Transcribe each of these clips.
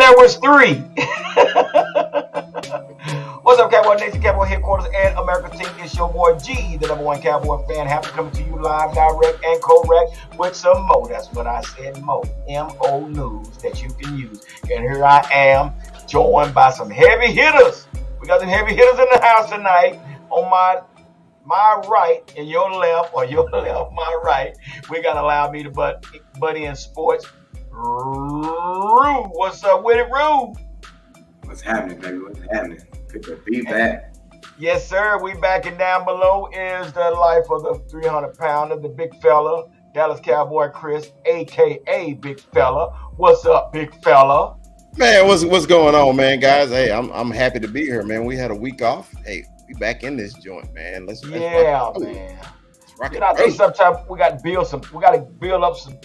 there was three. What's up, Cowboy Nation, Cowboy Headquarters, and America's team? It's your boy G, the #1 Cowboy fan. Happy coming to you live, direct, and correct with some Mo. That's what I said, Mo. M-O news that you can use. And here I am, joined by some heavy hitters. We got some heavy hitters in the house tonight. On my right and your left, or your left, my right, we got to allow me to butt in sports. Rue, what's up with it, Rue? What's happening, baby? What's happening? Good to be back. Yes, sir. We back, and down below is the life of the 300-pounder, the big fella, Dallas Cowboy Chris, a.k.a. Big Fella. What's up, big fella? Man, what's going on, man, guys? Hey, I'm happy to be here, man. We had a week off. Hey, we back in this joint, man. Let's man. Rock I think sometimes we got to build up some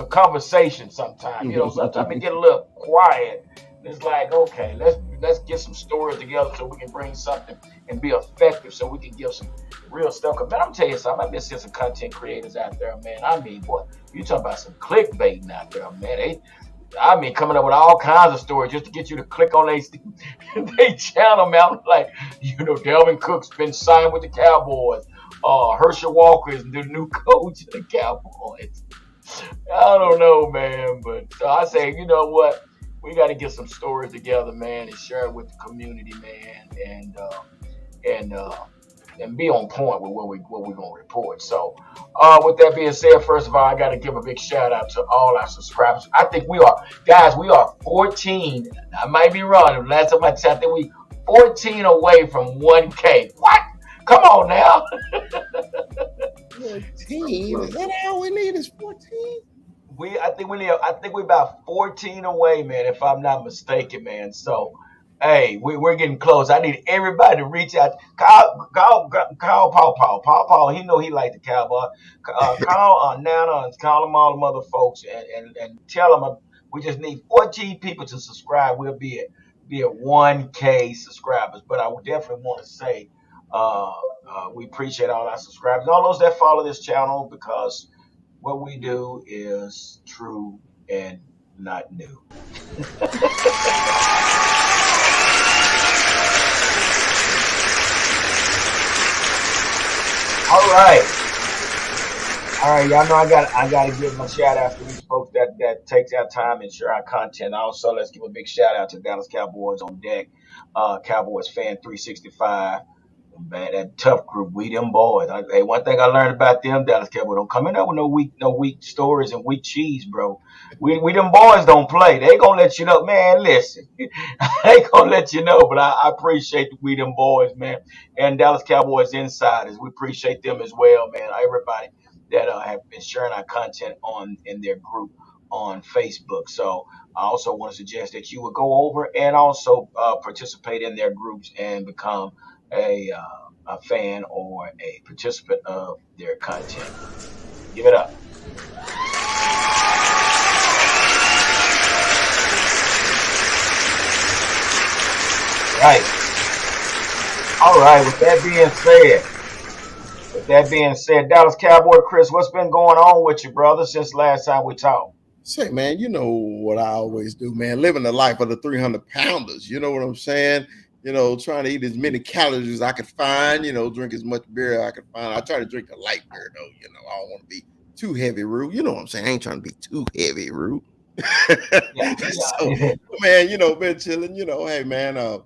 conversation. Sometimes, sometimes we get a little quiet. It's like, okay, let's get some stories together so we can bring something and be effective, so we can give some real stuff. But I'm telling you something, I've been seeing some content creators out there, man. I mean, boy, you talking about some clickbaiting out there, man. Coming up with all kinds of stories just to get you to click on they channel, man. I'm like, Delvin Cook's been signed with the Cowboys. Herschel Walker is the new coach of the Cowboys. I don't know, man, but I say, you know what? We got to get some stories together, man, and share it with the community, man, and be on point with what we're gonna report. So, with that being said, first of all, I got to give a big shout out to all our subscribers. I think we are 14. I might be wrong. Last time I checked, I think we 14 away from 1K. What? Come on now. 14? Is that all we need? Is 14? I think we're about 14 away, man, if I'm not mistaken, man. So, hey, we're getting close. I need everybody to reach out. Call Paul. He know he like the Cowboy. Call Nana and call them all the mother folks and tell them we just need 14 people to subscribe. We'll be at 1K subscribers. But I would definitely want to say we appreciate all our subscribers, all those that follow this channel, because what we do is true and not new. All right, y'all know I gotta give my shout out to these folks that takes our time and share our content. Also, let's give a big shout out to Dallas Cowboys on deck, Cowboys fan 365. Man, that tough group, we them boys. Hey, one thing I learned about them, Dallas Cowboys, don't come in there with no weak stories and weak cheese, bro. We them boys don't play. They gonna let you know, man. Listen, they gonna let you know. But I appreciate we them boys, man, and Dallas Cowboys insiders. We appreciate them as well, man. Everybody that have been sharing our content in their group on Facebook. So I also want to suggest that you would go over and also participate in their groups and become a fan or a participant of their content. Give it up. Right. All right. With that being said, Dallas Cowboy Chris, what's been going on with you, brother, since last time we talked? Say, man, you know what I always do, man. Living the life of the 300-pounders. You know what I'm saying? Trying to eat as many calories as I could find, drink as much beer as I could find. I try to drink a light beer, though, I don't want to be too heavy, Rue. You know what I'm saying? I ain't trying to be too heavy, Rue. So, man, been chilling, hey, man,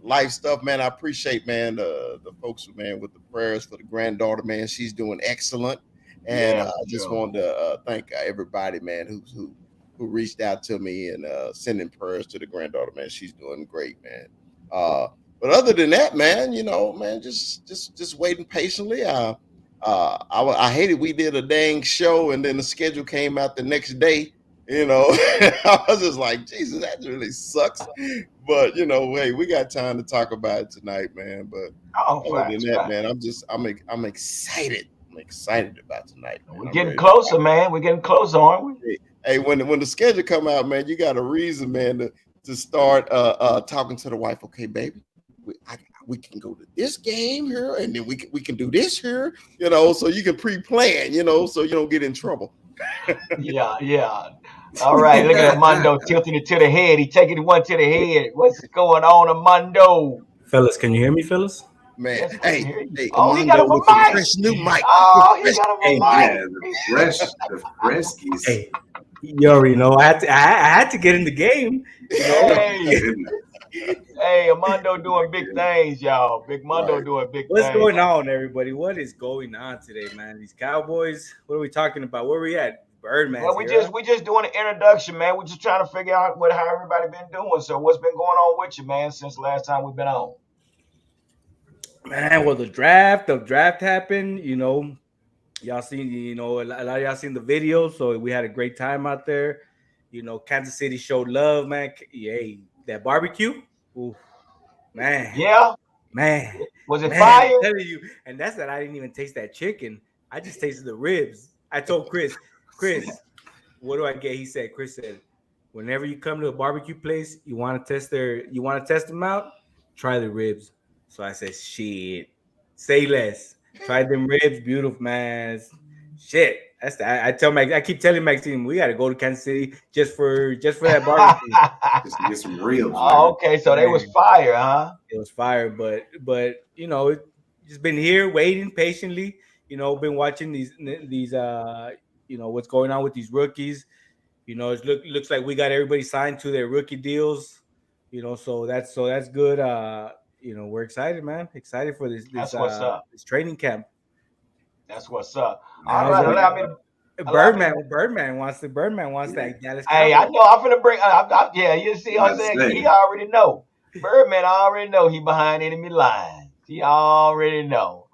life stuff, man. I appreciate, man, the folks, man, with the prayers for the granddaughter, man. She's doing excellent. And I just wanted to thank everybody, man, who reached out to me and sending prayers to the granddaughter, man. She's doing great, man. But other than that, man, man, just waiting patiently. I hated we did a dang show and then the schedule came out the next day. I was just like, Jesus, that really sucks. But hey, we got time to talk about it tonight, man. But other than that, man, I'm excited. I'm excited about tonight, man. We're getting closer, man. We're getting closer, aren't we? Hey, when the schedule come out, man, you got a reason, man, to start talking to the wife. Okay, baby, we can go to this game here, and then we can do this here, so you can pre-plan, so you don't get in trouble. Yeah. All right, look at that Mondo tilting it to the head. He taking it one to the head. What's going on, Mondo? Fellas, can you hear me, fellas? Man, Yes, we can hey, hear you. hey, Oh, he got Armando him a with the mic. fresh new mic. The Oh, he fresh, got him Hey, a Yeah, mic. the Freskies. hey, you already know. I had to get in the game. You know, Hey, Goodness. hey, Mondo doing big things, y'all. Big Mondo right. doing big what's things. going on, everybody? What is going on today, man? These Cowboys. What are we talking about? Where we at? Well, Birdman's we here. just we just doing an introduction, man. We just trying to figure out how everybody been doing. So what's been going on with you, man, since the last time we've been on? Man, well, the draft happened. Y'all seen, a lot of y'all seen the video, so we had a great time out there. Kansas City showed love, man. Hey, that barbecue, ooh, man, Yeah, man, was it man, I'm fire? telling you. And that's that I didn't even taste that chicken. I just tasted the ribs. I told Chris, what do I get? Chris said, whenever you come to a barbecue place, you want to test them out, try the ribs. So I said, shit, say less. Try them ribs, beautiful, man. Shit, I tell Max. I keep telling Maxine we got to go to Kansas City just for that barbecue. Just to get some ribs, Oh, man. okay, so they was Man, fire, huh? it was fire, but just been here waiting patiently. Been watching these what's going on with these rookies. Looks like we got everybody signed to their rookie deals. So that's good. We're excited, man. Excited for this this That's what's uh up. this training camp. That's what's up. And All I was right, wondering, allow me to. Birdman wants Yeah, that Dallas Hey, I Cowboy. know. I'm finna bring. Yeah, you see, I'm what I'm about to saying he say. already know. Birdman already know he behind enemy lines. He already know.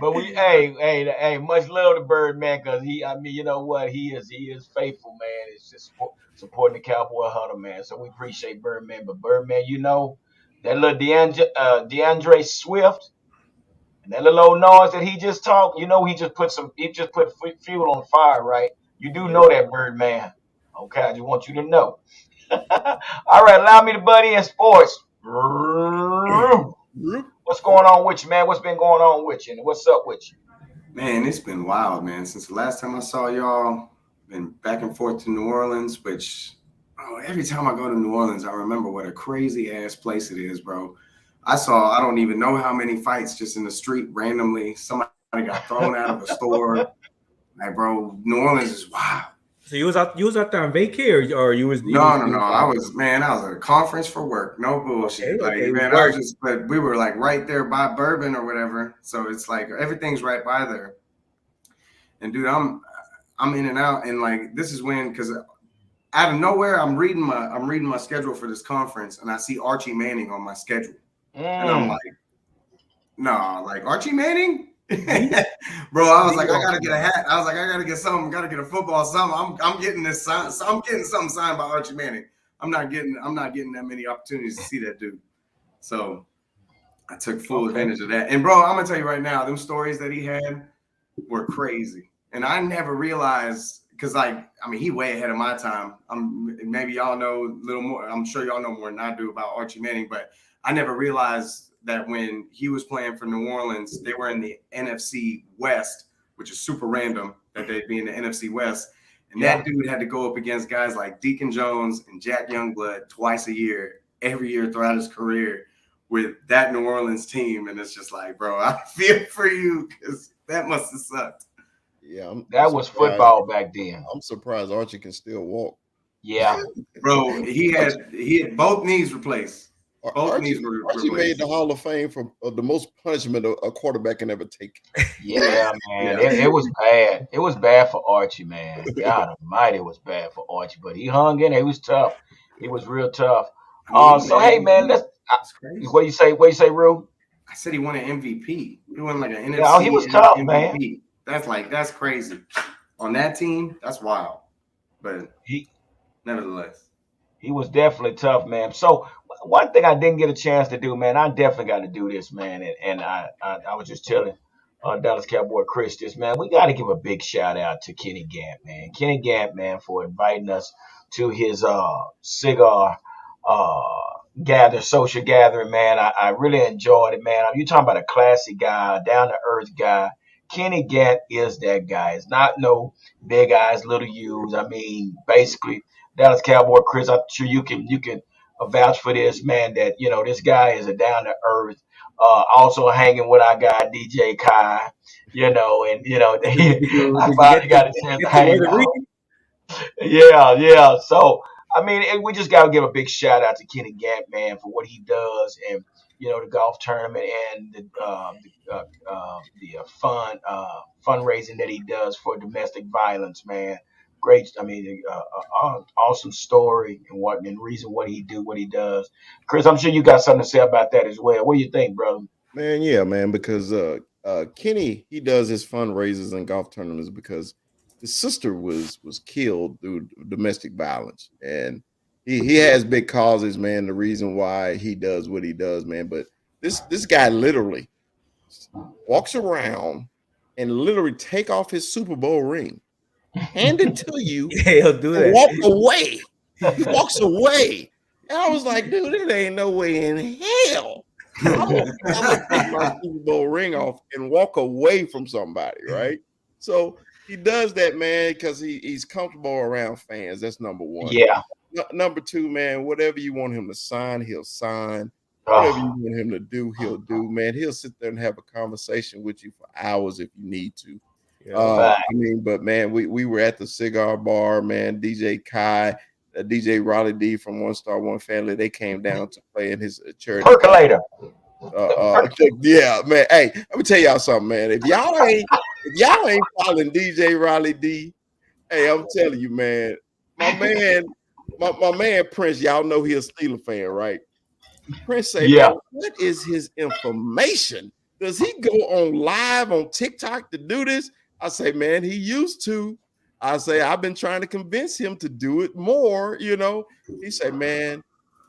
But hey, much love to Birdman because I mean, you know what, he is faithful, man. It's just supporting the Cowboy Hunter, man. So we appreciate Birdman. But Birdman, that little DeAndre Swift. And that little old noise that he just talked, he just put fuel on fire, right? You do Yep. know that, Birdman. Okay, I just want you to know. All right, allow me to buddy in sports. What's going on with you, man? What's been going on with you? And what's up with you? Man, it's been wild, man. Since the last time I saw y'all, been back and forth to New Orleans, which every time I go to New Orleans, I remember what a crazy ass place it is, bro. I don't even know how many fights just in the street randomly. Somebody got thrown out of a store. Like, bro, New Orleans is wild. So you was out there on vacay, or No. I was at a conference for work. No bullshit. Like, okay, it was man, work. but we were like right there by Bourbon or whatever. So it's like everything's right by there. And dude, I'm in and out, and like this is when because out of nowhere I'm reading my schedule for this conference, and I see Archie Manning on my schedule, and I'm Mm, like, no, like Archie Manning. The, Bro, I was the like, I gotta Archie get a man. hat. I was like, I gotta get something. Gotta get a football. Something. I'm getting this sign. So I'm getting something signed by Archie Manning. I'm not getting that many opportunities to see that dude. So I took full okay. advantage of that. And bro, I'm gonna tell you right now, them stories that he had were crazy. And I never realized because he way ahead of my time. Maybe y'all know a little more. I'm sure y'all know more than I do about Archie Manning, but I never realized that when he was playing for New Orleans, they were in the NFC West, which is super random that they'd be in the NFC West. And Yeah, that dude had to go up against guys like Deacon Jones and Jack Youngblood twice a year, every year throughout his career with that New Orleans team. And it's just like, bro, I feel for you because that must have sucked. Yeah, I'm that was surprised. football back then. I'm surprised Archie can still walk. Yeah, Bro, he had both knees replaced. Both knees Archie were Archie made replaced. the Hall of Fame for the most punishment a quarterback can ever take. Yeah, yeah, man. yeah. It was bad. It was bad for Archie, man. God Almighty, it was bad for Archie, but he hung in there. He was tough. He was real tough. I mean, he So won hey, an man, MVP. let's. It's crazy. What you say? What you say, Rue? I said he won an MVP. He won like an Yeah, oh, he NFC was tough, man. MVP. That's crazy. On that team, that's wild. But He nevertheless, he was definitely tough, man. So one thing I didn't get a chance to do, man, I definitely got to do this, man. And I was just telling Dallas Cowboy Chris this, man. We got to give a big shout out to Kenny Gant, man. Kenny Gant, man, for inviting us to his cigar uh social gathering, man. I really enjoyed it, man. You talking about a classy guy, down to earth guy. Kenny Gant is that guy. It's not no big eyes, little U's. I mean, basically, Dallas Cowboy Chris. I'm sure you can vouch for this man. That this guy is a down to earth. Also hanging with our guy DJ Kai. And I Did you finally got a chance to get the hang weather out. reading? Yeah, yeah. So I mean, and we just gotta give a big shout out to Kenny Gant, man, for what he does, and the golf tournament and the fundraising that he does for domestic violence, man. Great. I mean, awesome story and reason what he does. Chris, I'm sure you got something to say about that as well. What do you think, brother? Man, yeah, man, because Kenny he does his fundraisers and golf tournaments because his sister was killed through domestic violence, and he has big causes, man. The reason why he does what he does, man. But this guy literally walks around and literally take off his Super Bowl ring, hand it to you, Yeah, he'll do and that. walk away. He walks away. And I was like, dude, it ain't no way in hell. I'm gonna take my Super Bowl ring off and walk away from somebody, right? So he does that, man, because he's comfortable around fans. That's number one. Yeah. Number two, man, whatever you want him to sign, he'll sign. Whatever you Oh, want him to do, he'll do, man. He'll sit there and have a conversation with you for hours if you need to. Yeah. I mean, but man, we were at the cigar bar, man. DJ Kai, DJ Raleigh D from One Star One Family, they came down to play in his charity. percolator. Yeah, man. Hey, let me tell y'all something, man. If y'all ain't following DJ Raleigh D, hey, I'm telling you, man. My man Prince, y'all know he a Steeler fan, right? Prince say, Yeah. man, what is his information? Does he go on live on TikTok to do this? I say, man, he used to. I say, I've been trying to convince him to do it more, He said, man,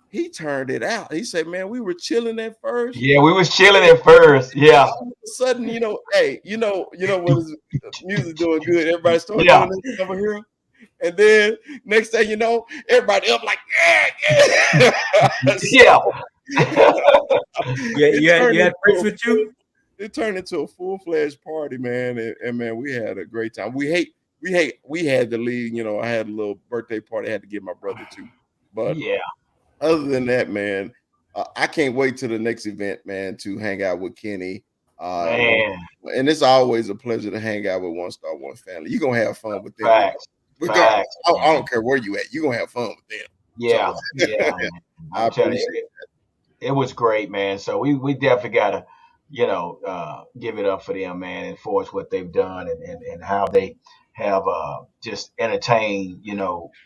he turned it out. He said, man, we were chilling at first. Yeah, we was chilling at first. Yeah. All of a sudden, hey, what is music doing good? Everybody started Yeah. doing this over here. And then next thing you know, everybody up like, yeah. Yeah. Yeah, you had Prince with you? It turned into a full-fledged party, man. And man, we had a great time. We had to leave, I had a little birthday party I had to give my brother to. But Yeah. other than that, man, I can't wait to the next event, man, to hang out with Kenny. Man. And it's always a pleasure to hang out with One Star One Family. You're gonna have fun with them. Facts. Regardless, Facts. I don't care where you at. You're gonna have fun with them. Yeah. So, Yeah. I I'm telling appreciate you, it was great, man. So we definitely gotta, give it up for them, man, and for what they've done and how they have just entertained,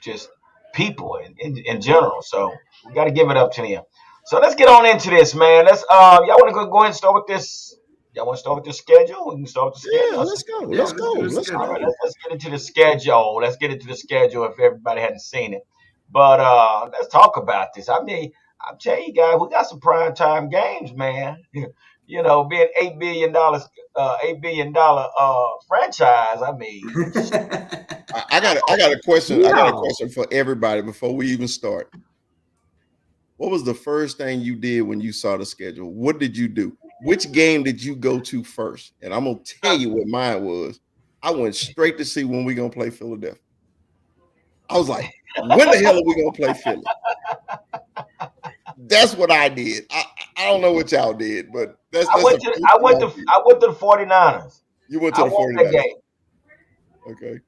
just people in general. So we gotta give it up to them. So let's get on into this, man. Let's y'all wanna go ahead and start with this. Y'all want to start with the schedule? We can start with the Yeah, schedule. let's go. Yeah, Let's go. do the Let's schedule. All right, go. let's get into the schedule. Let's get into the schedule if everybody hadn't seen it. But let's talk about this. I mean, I'm telling you guys, we got some prime time games, man. Being $8 billion, $8 billion franchise. I mean, I got a question. I got a Wow. question for everybody before we even start. What was the first thing you did when you saw the schedule? What did you do? Which game did you go to first? And I'm gonna tell you what mine was. I went straight to see when we gonna play Philadelphia. I was like, when the hell are we gonna play Philly? That's what I did. I don't know what y'all did, but that's I the went first to thing I went I to did. I went to the 49ers. You went I to the won that 49ers. game. Okay.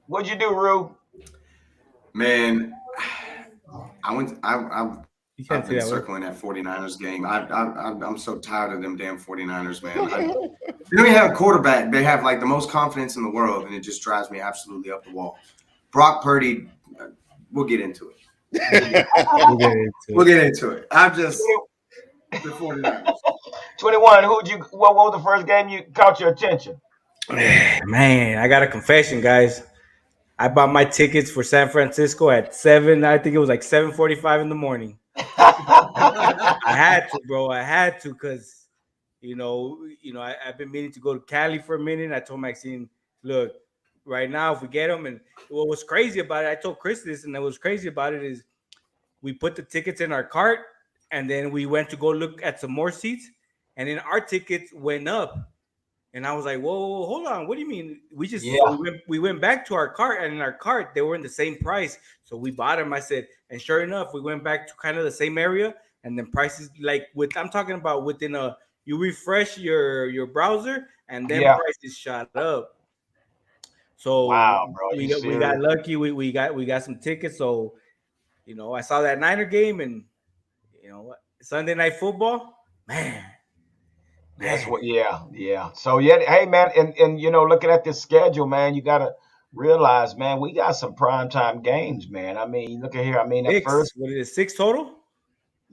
What'd you do, Rue? Man, You can't I've say been that word. circling that 49ers game. I'm so tired of them damn 49ers, man. They don't even have a quarterback. They have like the most confidence in the world, and it just drives me absolutely up the wall. Brock Purdy, we'll get into it. We'll get into We'll it. get into it. I'm just the 49ers. 21. What was the first game you caught your attention? Man, I got a confession, guys. I bought my tickets for San Francisco at 7. I think it was like 7:45 in the morning. I had to, bro. I had to because I've been meaning to go to Cali for a minute. I told Maxine, look, right now if we get them, and what was crazy about it, I told Chris this, and what was crazy about it is we put the tickets in our cart, and then we went to go look at some more seats, and then our tickets went up. And I was like, whoa, hold on. What do you mean? Yeah. We went back to our cart, and in our cart, they were in the same price. So we bought them. I said, and sure enough, we went back to kind of the same area. And then prices, like I'm talking about within you refresh your browser, and then Yeah. prices shot up. So Wow, bro. You we got serious? lucky. We got some tickets. So I saw that Niner game, and Sunday night football, man, That's man. what. Yeah. Yeah. So yeah. Hey, man, and looking at this schedule, man, you gotta realize, man, we got some primetime games, man. I mean, look at here. I mean, at Six. first, What is it? Six total?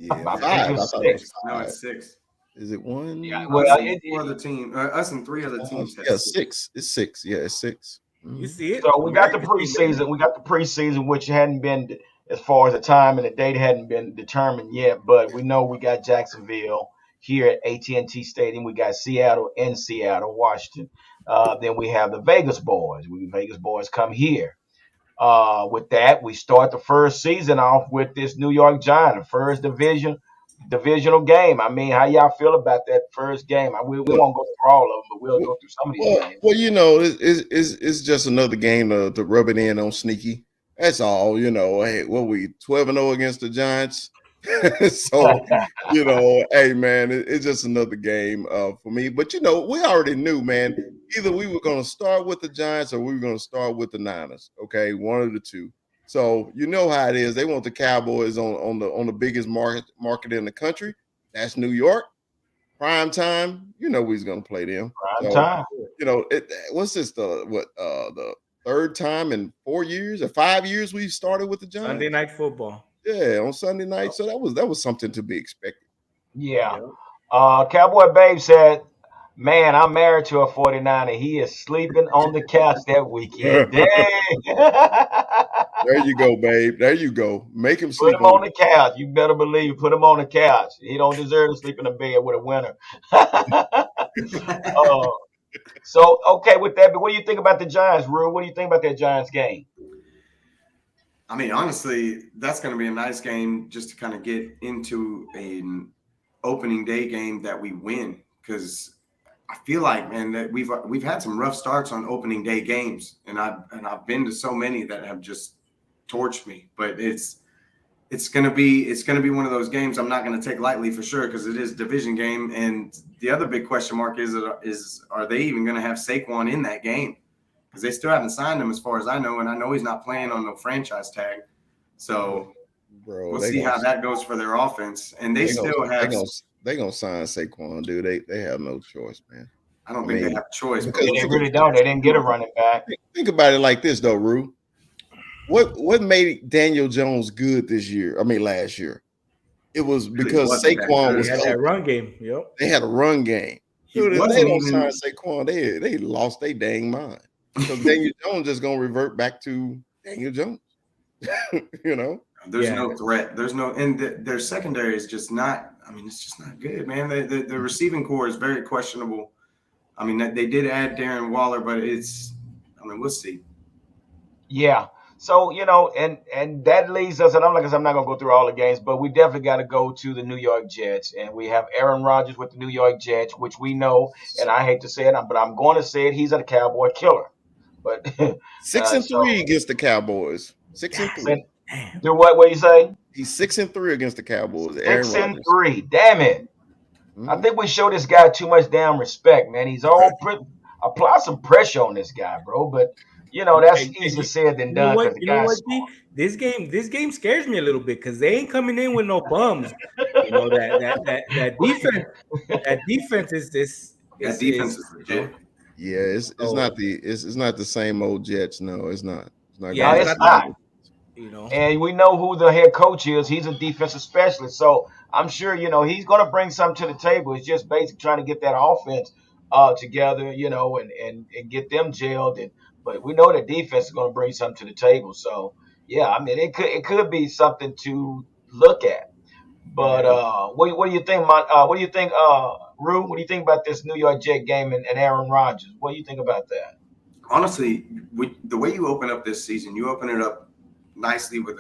Yeah, I think five. I it's thought it was six. No, five. it's 6. Is it Yeah. one? Well, Us and it, four it, other team. Us and 3 other teams have Yeah, 6. six. It's six. Yeah, it's 6. You Mhm. see it? So we got the America's team, baby. preseason. We got the preseason, which hadn't been as far as the time and the date hadn't been determined yet. But we know we got Jacksonville here at AT&T Stadium. We got Seattle in Seattle, Washington. Then we have the Vegas boys. Vegas boys come here. With that, we start the first season off with this New York Giant, the first divisional game. I mean, how y'all feel about that first game? We Well, won't go through all of them, but we'll well, go through some of these well, games. it's just another game to rub it in on Sneaky. That's all. Hey, what we 12-0 against the Giants. So, hey man, it's just another game for me. But we already knew, man. Either we were going to start with the Giants or we were going to start with the Niners. Okay, one of the two. So you know how it is. They want the Cowboys on the biggest market in the country. That's New York. Prime time. We's going to play them. Prime So time. what's this the third time in 4 years or 5 years we've started with the Sunday Giants? night football. Yeah, on Sunday night. So that was something to be expected. Yeah. Yeah. Cowboy Babe said, man, I'm married to a 49er. He is sleeping on the couch that weekend. Dang. There you go, babe. There you go. Make him Put sleep him on on the couch. You better believe, put him on the couch. He don't deserve to sleep in a bed with a winner. uh, so, okay, with that, but what do you think about the Giants, Rue? What do you think about that Giants game? I mean, honestly, that's going to be a nice game just to kind of get into an opening day game that we win, because I feel like, man, that we've had some rough starts on opening day games, and I've been to so many that have just torched me. But it's gonna be one of those games I'm not gonna take lightly for sure, because it is a division game. And the other big question mark is are they even gonna have Saquon in that game? Because they still haven't signed him as far as I know, and I know he's not playing on no franchise tag. So bro. we'll They see gonna how that goes for their offense. And they they gonna still they have, gonna they gonna sign Saquon, dude. They have no choice, man. I don't I think they mean, have a choice, but because Yeah, we'll they see. really don't. They didn't get a running back. think about it like this though, Rue. What made Daniel Jones good this year? I mean, last year. It was Really because wasn't that Saquon good. They was had that healthy. run game. Yep. They had a run game. He Dude, if they wasn't don't sign even Saquon, they lost their dang mind. Because Daniel Jones is gonna revert back to Daniel Jones. you know? There's Yeah. no threat. There's no, and their secondary is just not. I mean, it's just not good, man. The receiving core is very questionable. I mean, they did add Darren Waller, but it's. I mean, we'll see. Yeah. So, and that leads us, and I'm not gonna go through all the games, but we definitely got to go to the New York Jets, and we have Aaron Rodgers with the New York Jets, which we know, and I hate to say it, but I'm going to say it, he's a Cowboy killer. But Six and so three against the Cowboys. Six and Yes. three. Damn. do what? What you say? He's 6-3 against the Cowboys. Aaron 6 and Rodgers. 3. Damn it! I Mhm. think we show this guy too much damn respect, man. He's apply some pressure on this guy, bro. But that's And easier said than you know done what? because the You know guy's what, smart. G? This game scares me a little bit because they ain't coming in with no bums. You know that defense is this That defense is you know, legit. Yeah, it's not the same old Jets. No, it's not. It's not No, yeah, gonna it's be it's the not same not. old. you know. And we know who the head coach is. He's a defensive specialist. So I'm sure, he's going to bring something to the table. It's just basically trying to get that offense together, and get them gelled. But we know the defense is going to bring something to the table. So, yeah, I mean, it could be something to look at. But Yeah. what do you think, what do you think, Rue? What do you think about this New York Jet game and Aaron Rodgers? What do you think about that? Honestly, the way you open up this season, you open it up nicely with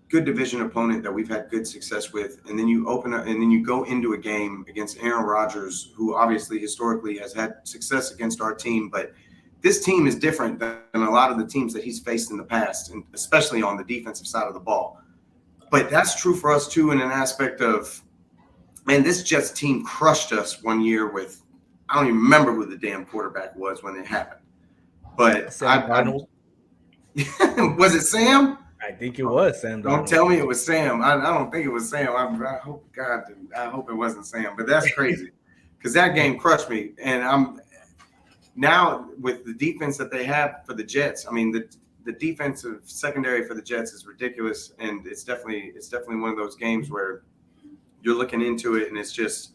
good division opponent that we've had good success with, and then you open up and then you go into a game against Aaron Rodgers, who obviously historically has had success against our team, but this team is different than a lot of the teams that he's faced in the past, and especially on the defensive side of the ball. But that's true for us too, in an aspect of, man, this Jets team crushed us one year with, I don't even remember who the damn quarterback was when it happened, but Sam Darnold. was it Sam? I think it was Sam Darnold. Don't tell me it was Sam. I don't think it was Sam. I hope God, I hope it wasn't Sam. But that's crazy because that game crushed me. And I'm now with the defense that they have for the Jets. I mean, the defensive secondary for the Jets is ridiculous, and it's definitely one of those games where you're looking into it, and it's just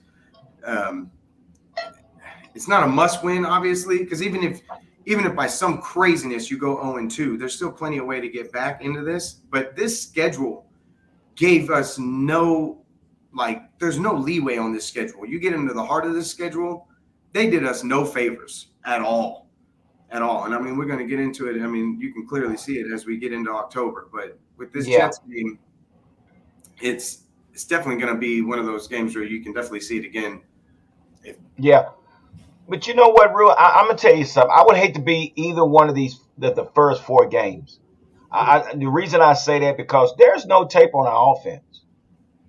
it's not a must win, obviously, because even if by some craziness you go 0-2, there's still plenty of way to get back into this. But this schedule gave us there's no leeway on this schedule. You get into the heart of this schedule, they did us no favors at all. And I mean, we're going to get into it. I mean, you can clearly see it as we get into October. But with this Jets game, it's definitely going to be one of those games where you can definitely see it again. Yeah. But you know what, Rue? I'm gonna tell you something. I would hate to be either one of these the first 4 games. The reason I say that because there's no tape on our offense.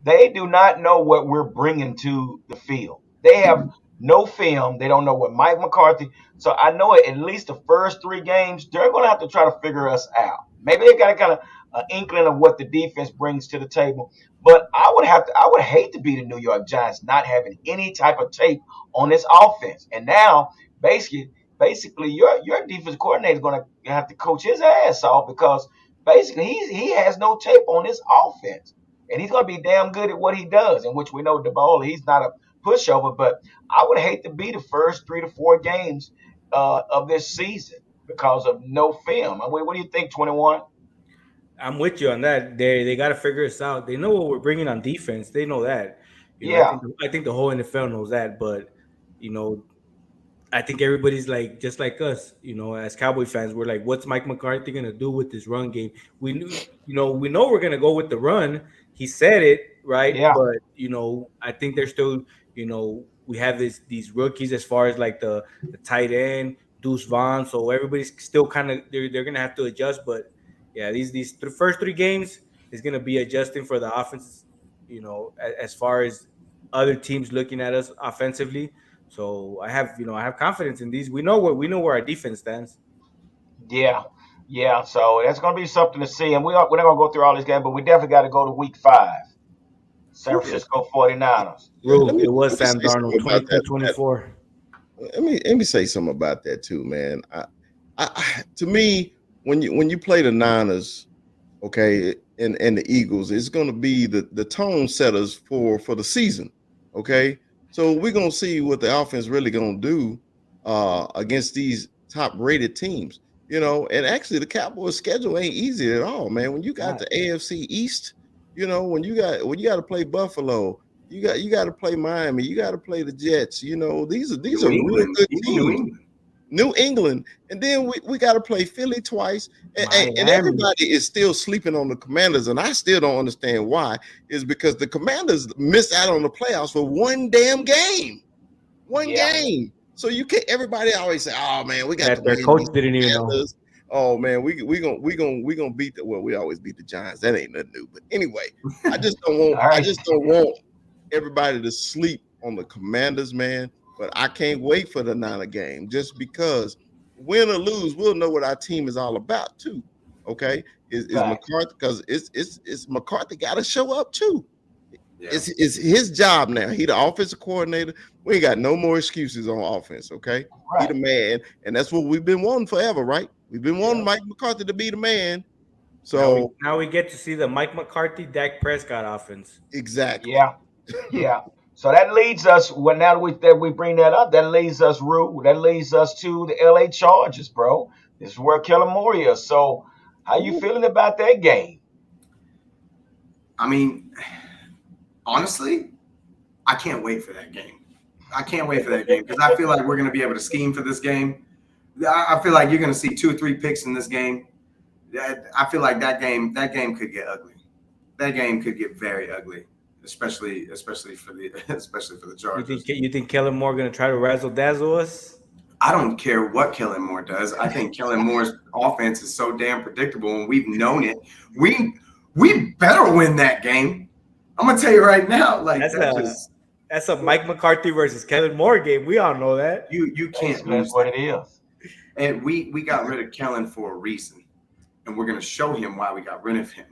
They do not know what we're bringing to the field. They have no film. They don't know what Mike McCarthy. So I know at least the first 3 games they're going to have to try to figure us out. Maybe they got a kind of inkling of what the defense brings to the table. But I would hate to be the New York Giants not having any type of tape on this offense. And now, basically, your defense coordinator is going to have to coach his ass off because basically he has no tape on this offense, and he's going to be damn good at what he does. In which we know DeBoer, he's not a pushover. But I would hate to be the first 3 to 4 games of this season because of no film. I mean, what do you think, 21? I'm with you on that. They got to figure us out. They know what we're bringing on defense. They know that. I think the whole NFL knows that. But I think everybody's like just like us. As Cowboy fans, we're like, what's Mike McCarthy gonna do with this run game? We know we're gonna go with the run. He said it right, Yeah. but I think they're still we have these rookies as far as like the tight end Deuce Vaughn. So everybody's still kind of they're gonna have to adjust, but. Yeah, these first 3 games is going to be adjusting for the offense, as far as other teams looking at us offensively. So I have confidence in these. We know where our defense stands. Yeah. So that's going to be something to see. And we're not going to go through all these games, but we definitely got to go to week 5. San Francisco 49ers. It was Sam Darnold, 22-24. Let me say something about that too, man. To me, when you play the Niners, okay, and the Eagles, it's going to be the tone setters for the season, okay. So we're going to see what the offense really going to do against these top-rated teams, And actually, the Cowboys' schedule ain't easy at all, man. When you got the AFC East, when you got to play Buffalo, you got to play Miami, you got to play the Jets. These are real good teams. New England, and then we got to play Philly twice, and everybody is still sleeping on the Commanders, and I still don't understand why. Is because the Commanders missed out on the playoffs for one damn game, game. So you can't. Everybody always say, "Oh man, we got their coach didn't even know." Oh man, we gonna beat the. Well, we always beat the Giants. That ain't nothing new. But anyway, I just don't want everybody to sleep on the Commanders, man. But I can't wait for the Niner game just because win or lose, we'll know what our team is all about too. Okay, is McCarthy, because it's McCarthy got to show up too. Yeah. It's his job now. He the offensive coordinator. We ain't got no more excuses on offense. Okay, He the man, and that's what we've been wanting forever, right? We've been wanting Mike McCarthy to be the man. So now we get to see the Mike McCarthy, Dak Prescott offense. Exactly. Yeah. So that leads us. Well, now that we bring that up, that leads us, Rue. That leads us to the LA Chargers, bro. This is where Kellen Moore is. So, how you feeling about that game? I mean, honestly, I can't wait for that game. Because I feel like we're going to be able to scheme for this game. I feel like you're going to see 2 or 3 picks in this game. I feel like that game could get ugly. that game could get very ugly, especially for the Chargers. You think Kellen Moore gonna try to razzle dazzle us? I don't care what Kellen Moore does. I think Kellen Moore's offense is so damn predictable, and we've known it. We better win that game. I'm gonna tell you right now, like that's a Mike McCarthy versus Kellen Moore game. We all know that. You can't lose. That's what it is. And we got rid of Kellen for a reason, and we're gonna show him why we got rid of him.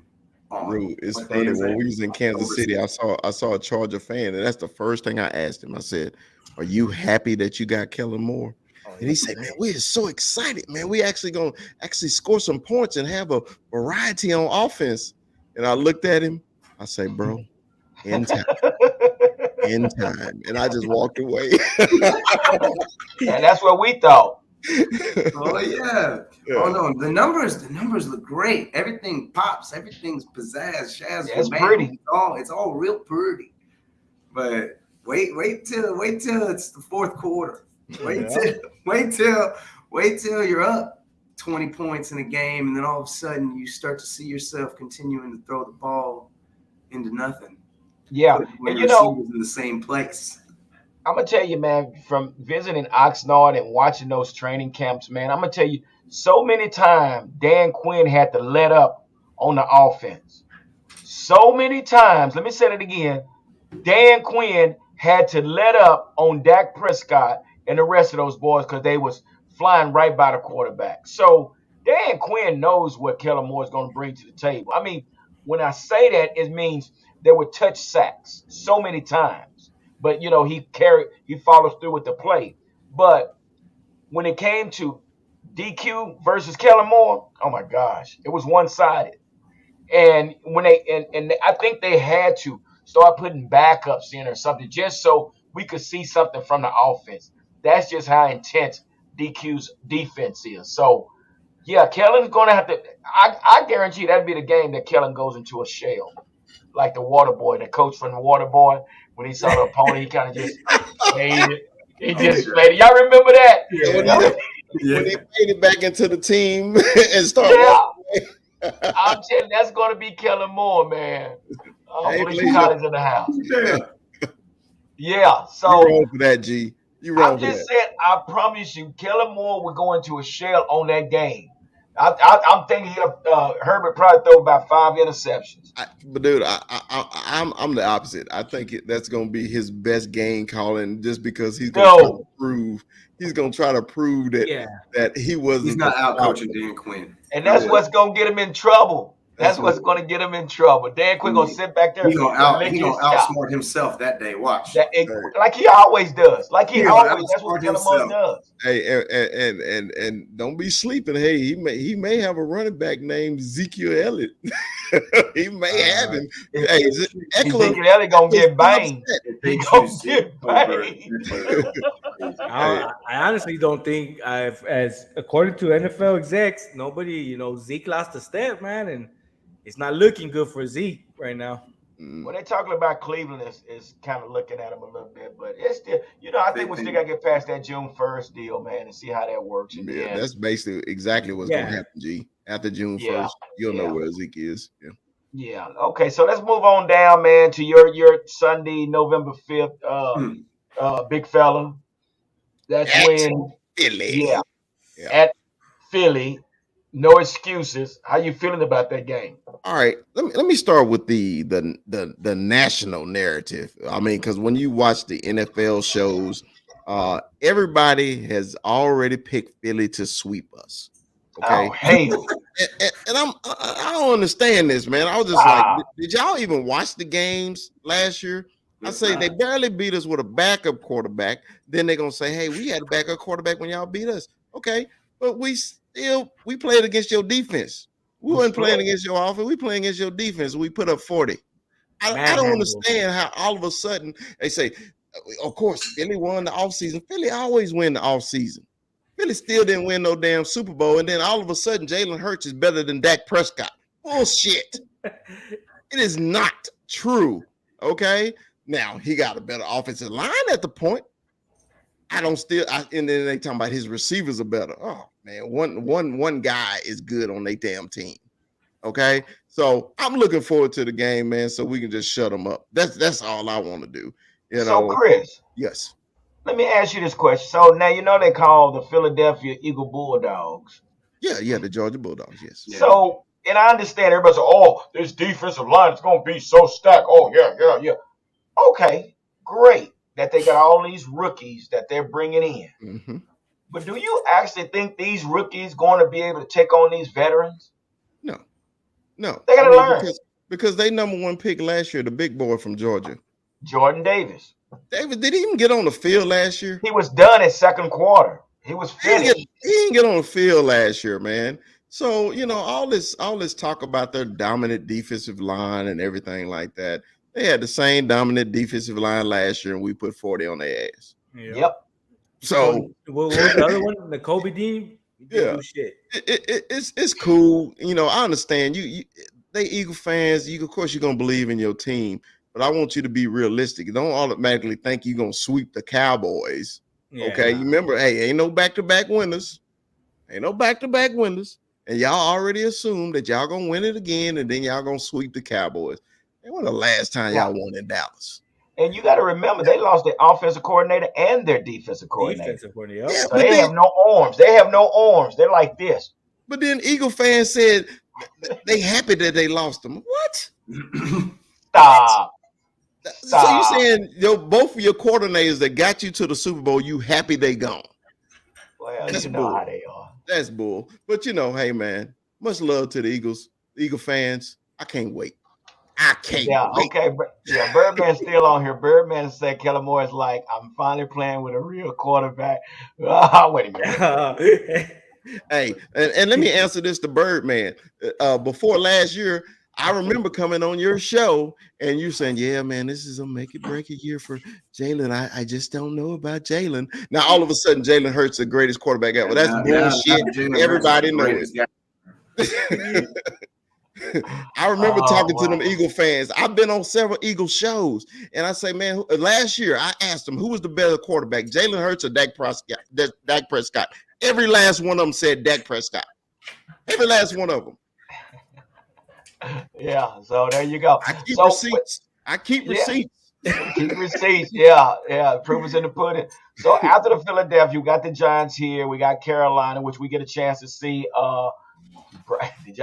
Rude. It's funny, when we was in Kansas City, I saw a Charger fan, and that's the first thing I asked him. I said, "Are you happy that you got Kellen Moore?" And he said, "Man, we are so excited, man. We actually gonna score some points and have a variety on offense." And I looked at him. I said, "Bro, in time, in time," and I just walked away. And that's what we thought. Oh yeah. Oh no, the numbers look great. Everything pops. Everything's pizzazz, shazz. Yeah, it's pretty. It's all real pretty. But wait till it's the fourth quarter. Wait till you're up 20 points in a game, and then all of a sudden you start to see yourself continuing to throw the ball into nothing. Yeah, when and in the same place. I'm gonna tell you, man, from visiting Oxnard and watching those training camps, man, I'm gonna tell you, so many times Dan Quinn had to let up on the offense. So many times, let me say it again, Dan Quinn had to let up on Dak Prescott and the rest of those boys because they was flying right by the quarterback. So Dan Quinn knows what Kellen Moore is going to bring to the table. I mean, when I say that, it means there were touch sacks so many times. But, he follows through with the play. But when it came to DQ versus Kellen Moore, oh, my gosh, it was one-sided. And when and I think they had to start putting backups in or something just so we could see something from the offense. That's just how intense DQ's defense is. So, yeah, Kellen's going to have to – I guarantee that'd be the game that Kellen goes into a shell. Like the water boy, the coach from the water boy, when he saw the opponent, he kind of just made it. He just made it. Y'all remember that? Yeah. When he made it back into the team and started. Yeah. I'm telling you, that's going to be Kellen Moore, man. Felicia Collins in the house. Yeah. So you're wrong for that, G. You wrong I'm for just that. saying, I promise you, Kellen Moore will go into a shell on that game. I'm thinking Herbert probably throw about 5 interceptions. But dude, I'm the opposite. I think that's going to be his best game calling, just because he's going to try to prove that he wasn't. He's not out coaching Dan Quinn, and that's what's going to get him in trouble. That's what's going to get him in trouble. Dan Quinn going to sit back there. He's going to outsmart himself that day. Watch. Like he always does. That's what Kellen Moore does. Hey, and don't be sleeping. Hey, he may have a running back named Ezekiel Elliott. He may have him. Hey, Ezekiel Elliott going to get banged. He going to get banged. I honestly don't think, as according to NFL execs, nobody, Zeke lost a step, man, and it's not looking good for Zeke right now. When they're talking about Cleveland, is kind of looking at him a little bit, but it's still, I think we still got to get past that June 1st deal, man, and see how that works. Yeah, that's basically exactly what's going to happen, G. After June 1st, you'll know where Zeke is. Yeah. Okay, so let's move on down, man, to your Sunday, November 5th, big fella. That's when Philly. Yeah. At Philly. No excuses. How you feeling about that game? All right, let me start with the national narrative. I mean, because when you watch the NFL shows, everybody has already picked Philly to sweep us. Okay, and I don't understand this, man. I was just like, did y'all even watch the games last year? I say they barely beat us with a backup quarterback. Then they're gonna say, hey, we had a backup quarterback when y'all beat us. Okay, but we played against your defense. We weren't playing against your offense. We playing against your defense. We put up 40. I don't understand how all of a sudden they say, of course, Philly won the offseason. Philly always win the offseason. Philly still didn't win no damn Super Bowl. And then all of a sudden, Jalen Hurts is better than Dak Prescott. Bullshit. It is not true. Okay? Now, he got a better offensive line at the point. And then they talking about his receivers are better. Oh, man, one guy is good on their damn team. Okay, so I'm looking forward to the game, man. So we can just shut them up. That's all I want to do. You So, know. Chris, Yes. let me ask you this question. So now you know they call the Philadelphia Eagle Bulldogs. Yeah. Yeah. The Georgia Bulldogs. Yes. Yeah. So, and I understand everybody say, "Oh, this defensive line is going to be so stacked." Oh, yeah. Okay, great that they got all these rookies that they're bringing in. Mm-hmm. But do you actually think these rookies going to be able to take on these veterans? No. No. They got I to mean, learn. because they number one pick last year, the big boy from Georgia. Jordan Davis. David, did he even get on the field last year? He was done at second quarter. He was finished. He didn't get on the field last year, man. So, all this talk about their dominant defensive line and everything like that. They had the same dominant defensive line last year, and we put 40 on their ass. Yep. So what was the other one? The Kobe Dean? He didn't do shit. It's cool. I understand they Eagle fans. Of course, you're gonna believe in your team, but I want you to be realistic. Don't automatically think you're gonna sweep the Cowboys. Yeah. Okay, you remember? Hey, ain't no back-to-back winners. And y'all already assumed that y'all gonna win it again, and then y'all gonna sweep the Cowboys. And when the last time y'all won in Dallas? And you got to remember, they lost their offensive coordinator and their defensive coordinator. Yeah, so they have no arms. They're like this. But then Eagle fans said they happy that they lost them. What? Stop. So you saying both of your coordinators that got you to the Super Bowl, you happy they gone? Well, That's you know bull. how they are. That's bull. But hey man, much love to the Eagle fans. I can't wait. Wait. Okay. Birdman's still on here. Birdman said Kellen Moore is like, I'm finally playing with a real quarterback. Wait a minute. Hey, and let me answer this to Birdman. Before last year, I remember coming on your show and you saying, yeah, man, this is a make it break a year for Jalen. I just don't know about Jalen. Now, all of a sudden, Jalen Hurts the greatest quarterback ever. That's bullshit. Everybody knows it. I remember talking to them Eagle fans. I've been on several Eagle shows, and I say, man, last year I asked them who was the better quarterback, Jalen Hurts or Dak Prescott. Every last one of them said Dak Prescott. Every last one of them. Yeah, so there you go. I keep receipts. Keep receipts. Yeah. Proof is in the pudding. So after the Philadelphia, we got the Giants here. We got Carolina, which we get a chance to see. Did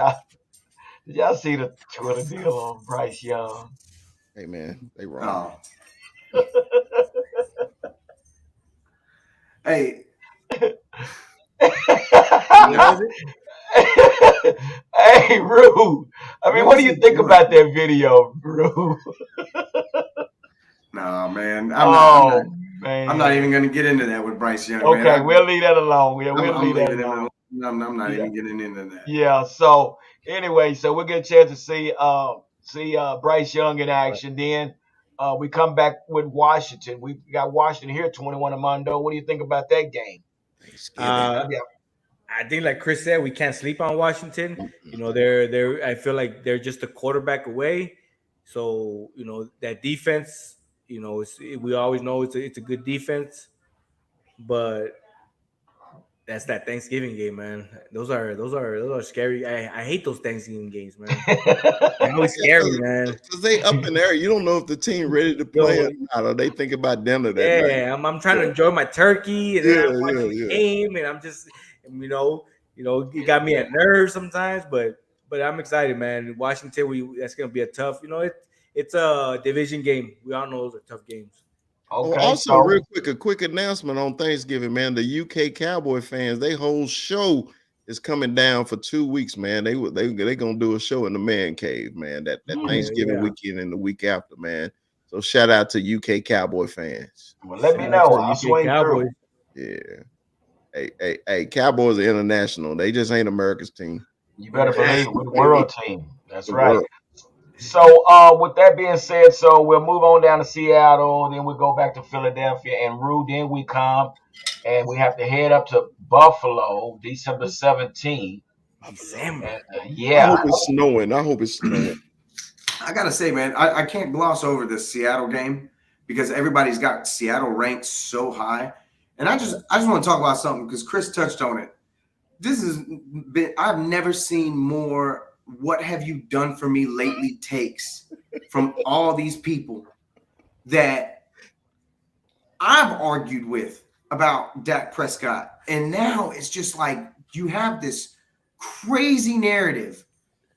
y'all see the Twitter deal on Bryce Young? Hey man, they wrong. Hey. Hey, Rude. I mean, what do you think about that video, Rude? No, man. I'm not even going to get into that with Bryce Young. Okay, man. We'll leave that alone. I'm not even getting into that. Yeah. So anyway, we'll get a chance to see Bryce Young in action. Then we come back with Washington. We got Washington here, 21 Mondo. What do you think about that game? I think, like Chris said, we can't sleep on Washington. They're. I feel like they're just a quarterback away. So that defense. We always know it's a good defense, but that's that Thanksgiving game, man. Those are scary. I hate those Thanksgiving games, man. They're always scary, man. Because they up in there. You don't know if the team ready to play or not. Or they think about dinner that night. I'm trying to enjoy my turkey, and then I'm watching the game, and I'm just, it got me at nerves sometimes, but I'm excited, man. Washington, that's gonna be a tough. It's a division game. We all know those are tough games. Okay. Real quick, a quick announcement on Thanksgiving, man. The UK Cowboy fans, their whole show is coming down for 2 weeks, man. They gonna do a show in the man cave, man. That Thanksgiving weekend and the week after, man. So shout out to UK Cowboy fans. Well, let me know. I'll swing through. Yeah. Hey, Cowboys are international. They just ain't America's team. You better believe we're the world team. That's right. So with that being said, we'll move on down to Seattle, and then we'll go back to Philadelphia and Rue. Then we come and we have to head up to Buffalo, December 17th. December. I hope it's snowing. I gotta say, man, I can't gloss over this Seattle game because everybody's got Seattle ranked so high. And I just want to talk about something because Chris touched on it. I've never seen more "What have you done for me lately?" takes from all these people that I've argued with about Dak Prescott. And now it's just like you have this crazy narrative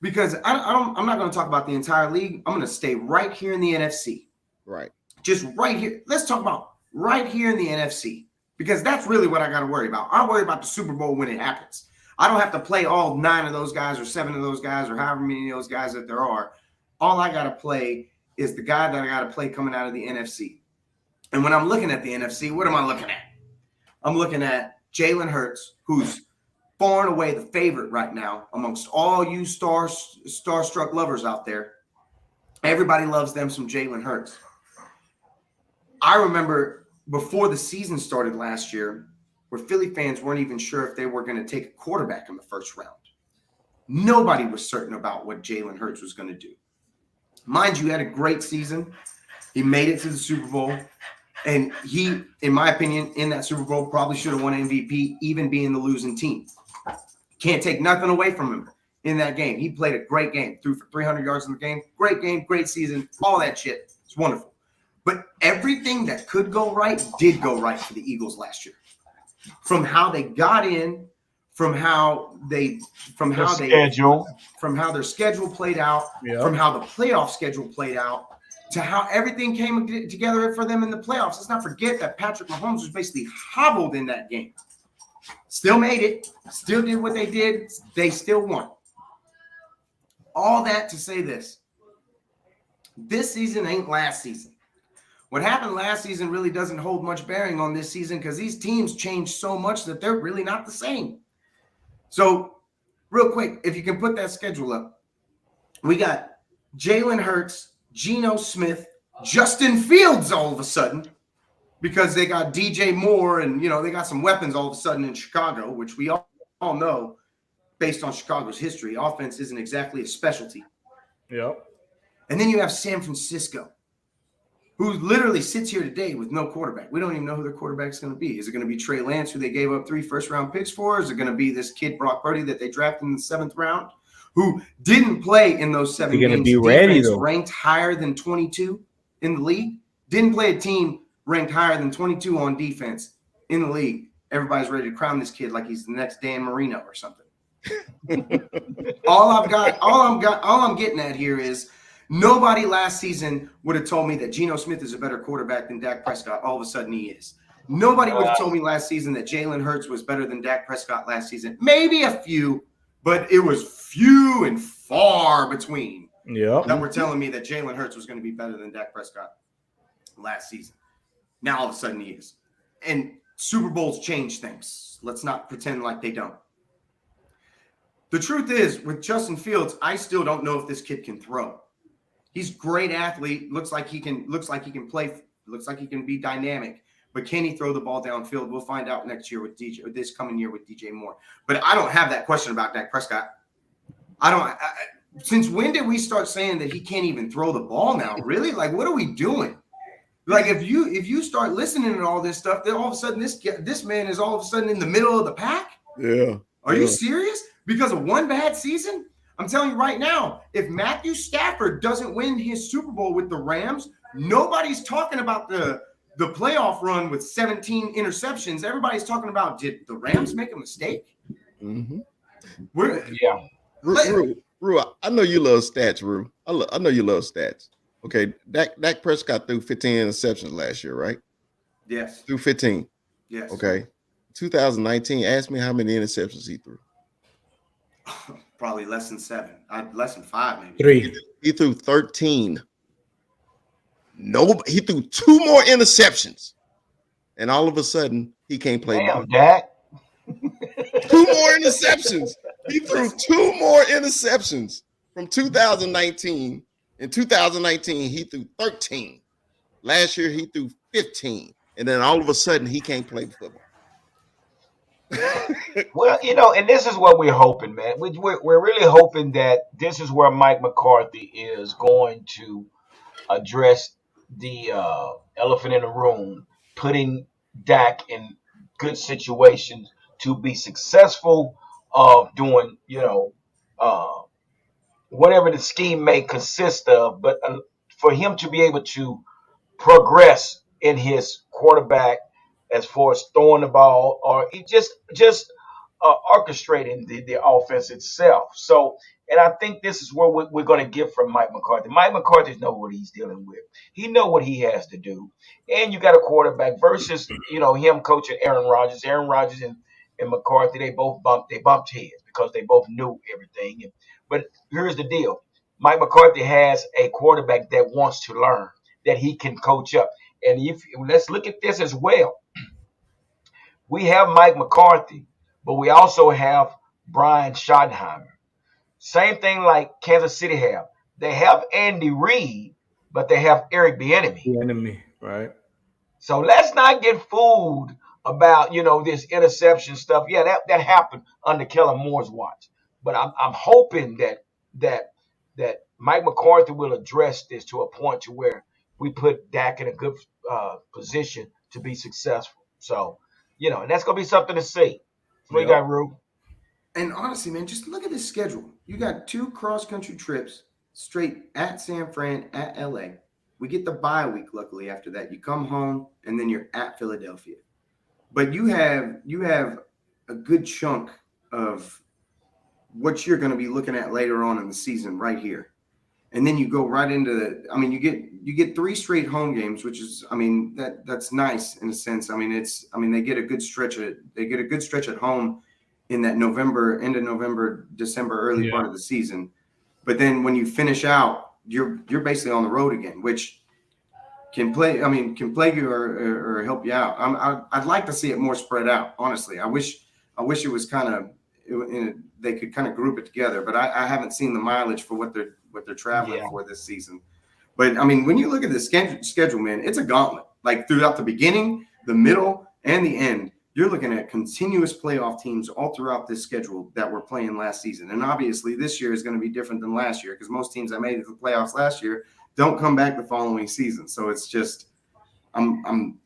because I'm not going to talk about the entire league. I'm going to stay right here in the NFC. Right. Just right here. Let's talk about right here in the NFC because that's really what I got to worry about. I worry about the Super Bowl when it happens. I don't have to play all 9 of those guys or 7 of those guys or however many of those guys that there are. All I got to play is the guy that I got to play coming out of the NFC. And when I'm looking at the NFC, what am I looking at? I'm looking at Jalen Hurts, who's far and away the favorite right now amongst all you starstruck lovers out there. Everybody loves them some Jalen Hurts. I remember before the season started last year, where Philly fans weren't even sure if they were going to take a quarterback in the first round. Nobody was certain about what Jalen Hurts was going to do. Mind you, he had a great season. He made it to the Super Bowl. And he, in my opinion, in that Super Bowl, probably should have won MVP, even being the losing team. Can't take nothing away from him in that game. He played a great game, threw for 300 yards in the game. Great game, great season, all that shit. It's wonderful. But everything that could go right did go right for the Eagles last year. From how they got in, from how their schedule played out, from how the playoff schedule played out, to how everything came together for them in the playoffs. Let's not forget that Patrick Mahomes was basically hobbled in that game. Still made it, still did what they did, they still won. All that to say this season ain't last season. What happened last season really doesn't hold much bearing on this season because these teams changed so much that they're really not the same. So, real quick, if you can put that schedule up, we got Jalen Hurts, Geno Smith, Justin Fields all of a sudden because they got DJ Moore and, they got some weapons all of a sudden in Chicago, which we all know based on Chicago's history. Offense isn't exactly a specialty. Yep. And then you have San Francisco, who literally sits here today with no quarterback. We don't even know who their quarterback is going to be. Is it going to be Trey Lance, who they gave up 3 first-round picks for? Is it going to be this kid, Brock Purdy, that they drafted in the 7th round, who didn't play in those 7 games? Be ready, though. Ranked higher than 22 in the league. Didn't play a team ranked higher than 22 on defense in the league. Everybody's ready to crown this kid like he's the next Dan Marino or something. All I'm getting at here is nobody last season would have told me that Geno Smith is a better quarterback than Dak Prescott. All of a sudden he is. Nobody would have told me last season that Jalen Hurts was better than Dak Prescott last season. Maybe a few, but it was few and far between that were telling me that Jalen Hurts was going to be better than Dak Prescott last season. Now all of a sudden he is. And Super Bowls change things. Let's not pretend like they don't. The truth is, with Justin Fields, I still don't know if this kid can throw. He's a great athlete. Looks like he can play. Looks like he can be dynamic. But can he throw the ball downfield? We'll find out next year with DJ, or this coming year with DJ Moore. But I don't have that question about Dak Prescott. Since when did we start saying that he can't even throw the ball now? Really? Like, what are we doing? Like, if you start listening to all this stuff, then all of a sudden this man is all of a sudden in the middle of the pack? Yeah. Are you serious? Because of one bad season? I'm telling you right now, if Matthew Stafford doesn't win his Super Bowl with the Rams, nobody's talking about the playoff run with 17 interceptions. Everybody's talking about, did the Rams make a mistake? Mm-hmm. Ru, I know you love stats, Ru. I know you love stats. Okay, Dak Prescott threw 15 interceptions last year, right? Yes. Threw 15. Yes. Okay. 2019, ask me how many interceptions he threw. Probably less than 7. Less than 5, maybe. 3. He threw 13. He threw 2 more interceptions. And all of a sudden, he can't play. Damn, Dak. 2 more interceptions. He threw 2 more interceptions from 2019. In 2019, he threw 13. Last year, he threw 15. And then all of a sudden, he can't play football. Well, and this is what we're hoping, man. We're really hoping that this is where Mike McCarthy is going to address the elephant in the room, putting Dak in good situations to be successful of doing, whatever the scheme may consist of, but for him to be able to progress in his quarterback as far as throwing the ball or just orchestrating the offense itself. So, and I think this is where we're going to get from Mike McCarthy. Mike McCarthy knows what he's dealing with. He know what he has to do. And you got a quarterback versus him coaching Aaron Rodgers. Aaron Rodgers and McCarthy, they bumped heads because they both knew everything. But here's the deal: Mike McCarthy has a quarterback that wants to learn, that he can coach up. And if let's look at this as well. We have Mike McCarthy, but we also have Brian Schottenheimer. Same thing like Kansas City have. They have Andy Reid, but they have Eric Bieniemy. The enemy, right? So let's not get fooled about this interception stuff. Yeah, that happened under Kellen Moore's watch. But I'm hoping that Mike McCarthy will address this to a point to where we put Dak in a good position to be successful. So, and that's gonna be something to see. What you got, Rue? And honestly, man, just look at this schedule. You got 2 cross-country trips straight at San Fran, at LA. We get the bye week, luckily, after that. You come home, and then you're at Philadelphia. But you have a good chunk of what you're going to be looking at later on in the season right here. And then you go right into you get 3 straight home games, which is, that's nice in a sense. They get a good stretch at home in that end of November, December, early part of the season. But then when you finish out, you're basically on the road again, which can plague you or help you out. I'd like to see it more spread out. Honestly, I wish it was kind of they could kind of group it together. But I haven't seen the mileage for what they're traveling for this season. But when you look at the schedule, man, it's a gauntlet. Like throughout the beginning, the middle, and the end, you're looking at continuous playoff teams all throughout this schedule that were playing last season. And obviously this year is going to be different than last year because most teams that made it to the playoffs last year don't come back the following season. So it's just I'm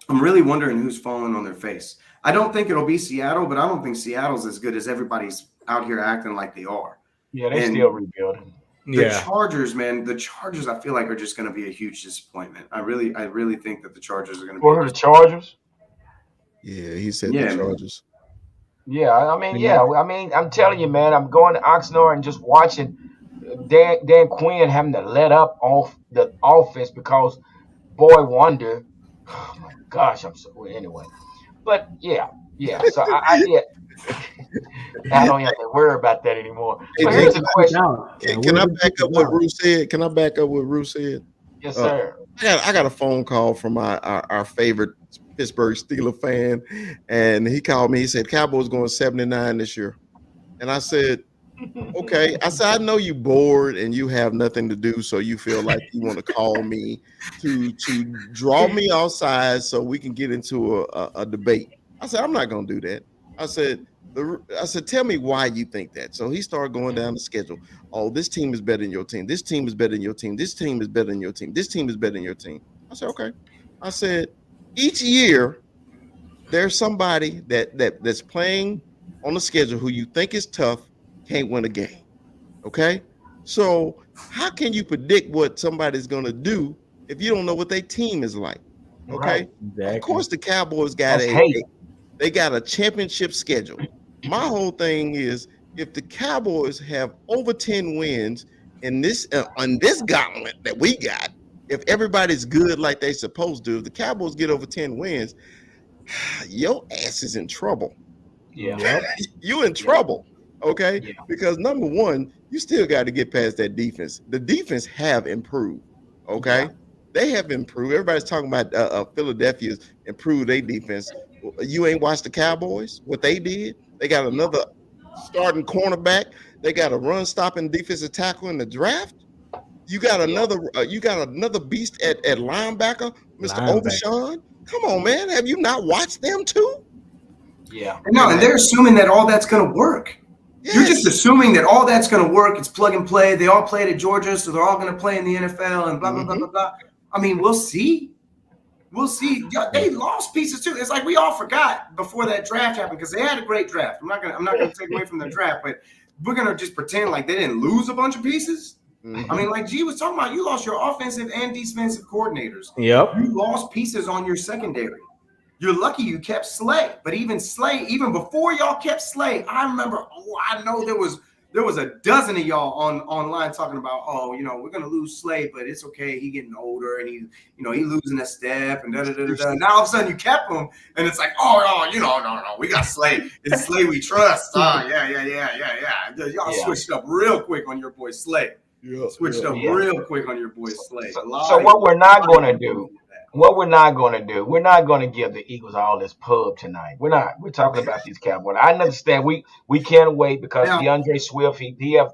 really wondering who's falling on their face. I don't think it'll be Seattle, but I don't think Seattle's as good as everybody's out here acting like they are. Yeah, they're still rebuilding. The Chargers, man, I feel like are just going to be a huge disappointment. I really think that the Chargers are going to be. What are the Chargers? Yeah, he said the Chargers. Yeah, I'm telling you, man, I'm going to Oxnard and just watching Dan Quinn having to let up off the offense because Boy Wonder. Oh my gosh, anyway. But yeah. So I don't have to worry about that anymore. Hey, but here's the question. Can I back up what Ruth said? Yes, sir. I got a phone call from our favorite Pittsburgh Steelers fan, and he called me. He said Cowboys going 79 this year, and I said, okay. I said, I know you bored and you have nothing to do, so you feel like you want to call me to draw me outside so we can get into a debate. I said, I'm not going to do that. I said, tell me why you think that. So he started going down the schedule. Oh, this team is better than your team. This team is better than your team. This team is better than your team. This team is better than your team. I said, okay. I said, each year there's somebody that's playing on the schedule who you think is tough, can't win a game. Okay? So how can you predict what somebody's going to do if you don't know what their team is like? Okay? Right. Exactly. Of course the Cowboys got they got a championship schedule. My whole thing is if the Cowboys have over 10 wins in this on this gauntlet that we got, if everybody's good like they supposed to, if the Cowboys get over 10 wins, your ass is in trouble. Yeah. You in trouble. Okay? Yeah. Because number one, you still got to get past that defense. The defense have improved. Okay? Yeah. They have improved. Everybody's talking about Philadelphia's improved their defense. You ain't watched the Cowboys, what they did? They got another starting cornerback. They got a run-stopping defensive tackle in the draft. You got another beast at linebacker, Mr. Overshawn. Come on, man. Have you not watched them too? Yeah. No, and they're assuming that all that's going to work. Yes. You're just assuming that all that's going to work. It's plug and play. They all played at Georgia, so they're all going to play in the NFL and blah, blah, blah, blah, blah. I mean, we'll see. We'll see. They lost pieces too. It's like we all forgot before that draft happened because they had a great draft. I'm not gonna take away from their draft, but we're gonna just pretend like they didn't lose a bunch of pieces. Mhm. I mean, like G was talking about, you lost your offensive and defensive coordinators. Yep. You lost pieces on your secondary. You're lucky you kept Slay, but even before y'all kept Slay, I remember. Oh, I know there was a dozen of y'all online talking about, oh, we're gonna lose Slay, but it's okay. He getting older and he losing a step and da da da da. Now all of a sudden you kept him, and it's like, no, we got Slay. It's Slay we trust. Yeah. Y'all switched up real quick on your boy Slay. Real quick on your boy Slay. So what we're not going to do, we're not going to give the Eagles all this pub tonight. We're not. We're talking about these Cowboys. I understand we can't wait because DeAndre Swift he have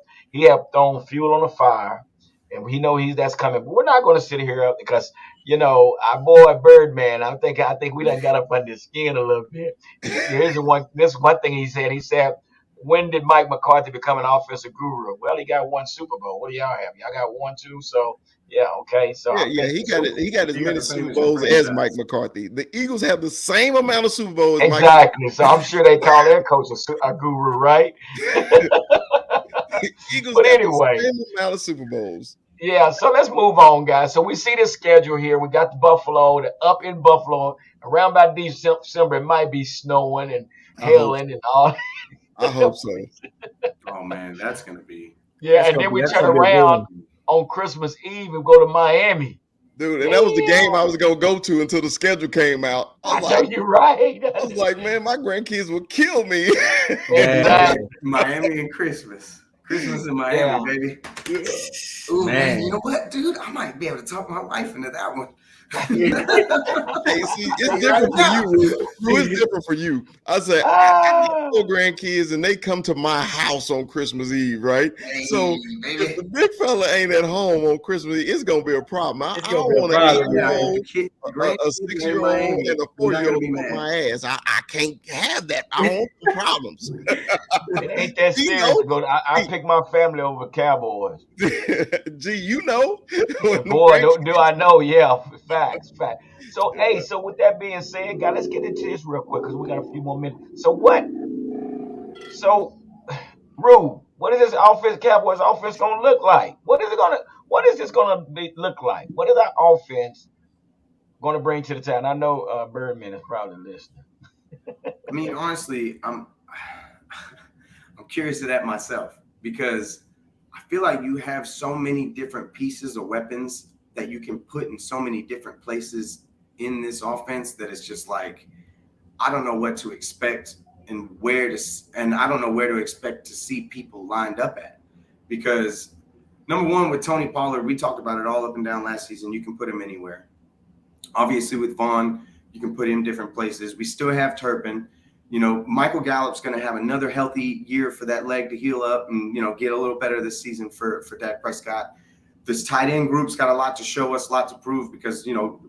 thrown fuel on the fire, and we know that's coming. But we're not going to sit here because our boy Birdman. I think we done got up under his skin a little bit. This one thing he said. He said, when did Mike McCarthy become an offensive guru? Well, he got one Super Bowl. What do y'all have? Y'all got one, too. So yeah, okay. So he got as many Super Bowls as Mike McCarthy. The Eagles have the same amount of Super Bowls. Exactly. So I'm sure they call their coach a guru, right? Eagles but anyway, the same amount of Super Bowls. Yeah. So let's move on, guys. So we see the schedule here. We got the Buffalo. They're up in Buffalo. Around by December, it might be snowing and hailing and all. I hope so. Oh man, that's gonna be. Yeah, and then we turn around on Christmas Eve and go to Miami. Dude, and that was the game I was gonna go to until the schedule came out. I know you're right. I was like, man, my grandkids will kill me. Exactly. Miami and Christmas in Miami, baby. Yeah. Ooh, man, you know what, dude? I might be able to talk my wife into that one. Hey, see, it's different for you. It's different for you. I said, I got 4 grandkids, and they come to my house on Christmas Eve, right? Hey, so if the big fella ain't at home on Christmas Eve, it's gonna be a problem. I don't want an 8-year-old, a 6-year-old, and a 4-year-old on my ass. I can't have that. I don't want the problems. It ain't that serious to go. I pick my family over Cowboys. Gee, you know. Boy, do I know? Yeah. Facts. So, so with that being said, guys, let's get into this real quick because we got a few more minutes. So, Rue, what is this Cowboys offense gonna look like? What is this gonna look like? What is our offense gonna bring to the town? I know Birdman is probably listening. I mean, honestly, I'm curious of that myself because I feel like you have so many different pieces of weapons that you can put in so many different places in this offense that it's just like, I don't know what to expect and I don't know where to expect to see people lined up at. Because number one, with Tony Pollard, we talked about it all up and down last season. You can put him anywhere. Obviously with Vaughn, you can put him in different places. We still have Turpin. Michael Gallup's going to have another healthy year for that leg to heal up and, get a little better this season for Dak Prescott. This tight end group's got a lot to show us, a lot to prove because,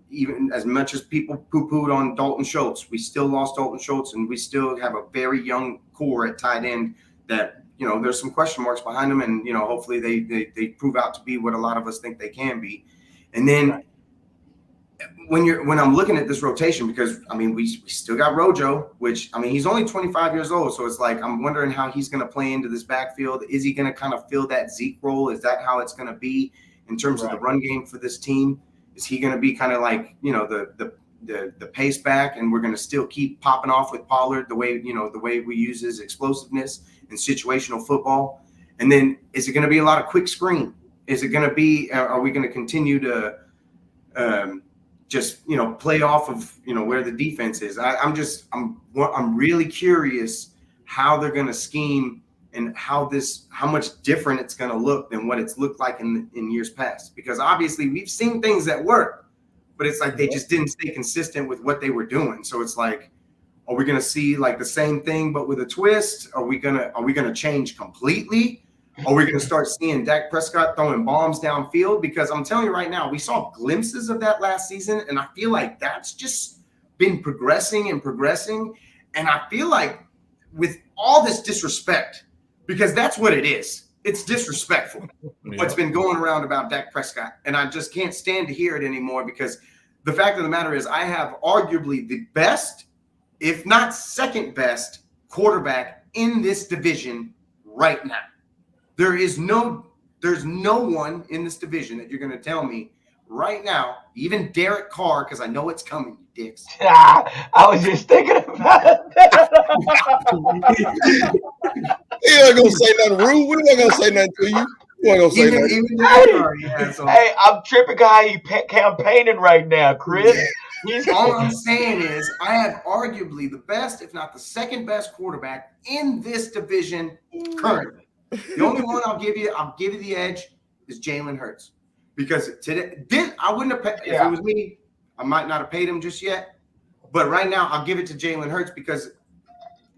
even as much as people poo-pooed on Dalton Schultz, we still lost Dalton Schultz and we still have a very young core at tight end that, there's some question marks behind them and, hopefully they prove out to be what a lot of us think they can be. And then when I'm looking at this rotation, because, we still got Rojo, which, he's only 25 years old. So it's like, I'm wondering how he's going to play into this backfield. Is he going to kind of fill that Zeke role? Is that how it's going to be in terms of the run game for this team? Is he going to be kind of like, the pace back and we're going to still keep popping off with Pollard the way we use his explosiveness and situational football? And then is it going to be a lot of quick screen? Is it going to be, are we going to continue to, just play off of where the defense is? I'm really curious how they're going to scheme and how much different it's going to look than what it's looked like in years past. Because obviously we've seen things that work, but it's like they just didn't stay consistent with what they were doing. So it's like, are we going to see like the same thing but with a twist? Are we going to change completely? Are we going to start seeing Dak Prescott throwing bombs downfield? Because I'm telling you right now, we saw glimpses of that last season, and I feel like that's just been progressing. And I feel like with all this disrespect, because that's what it is. It's disrespectful what's been going around about Dak Prescott. And I just can't stand to hear it anymore because the fact of the matter is I have arguably the best, if not second best, quarterback in this division right now. There's no one in this division that you're going to tell me right now, even Derek Carr, because I know it's coming, you dicks. I was just thinking about that. He ain't gonna say nothing rude. We ain't gonna say nothing to you. We ain't gonna say nothing. Even Derek Carr, yeah. So Hey, I'm tripping how he campaigning right now, Chris. all I'm saying is I have arguably the best, if not the second best quarterback in this division currently. The only one I'll give you the edge is Jalen Hurts. Because today, I wouldn't have paid, if it was me, I might not have paid him just yet. But right now, I'll give it to Jalen Hurts because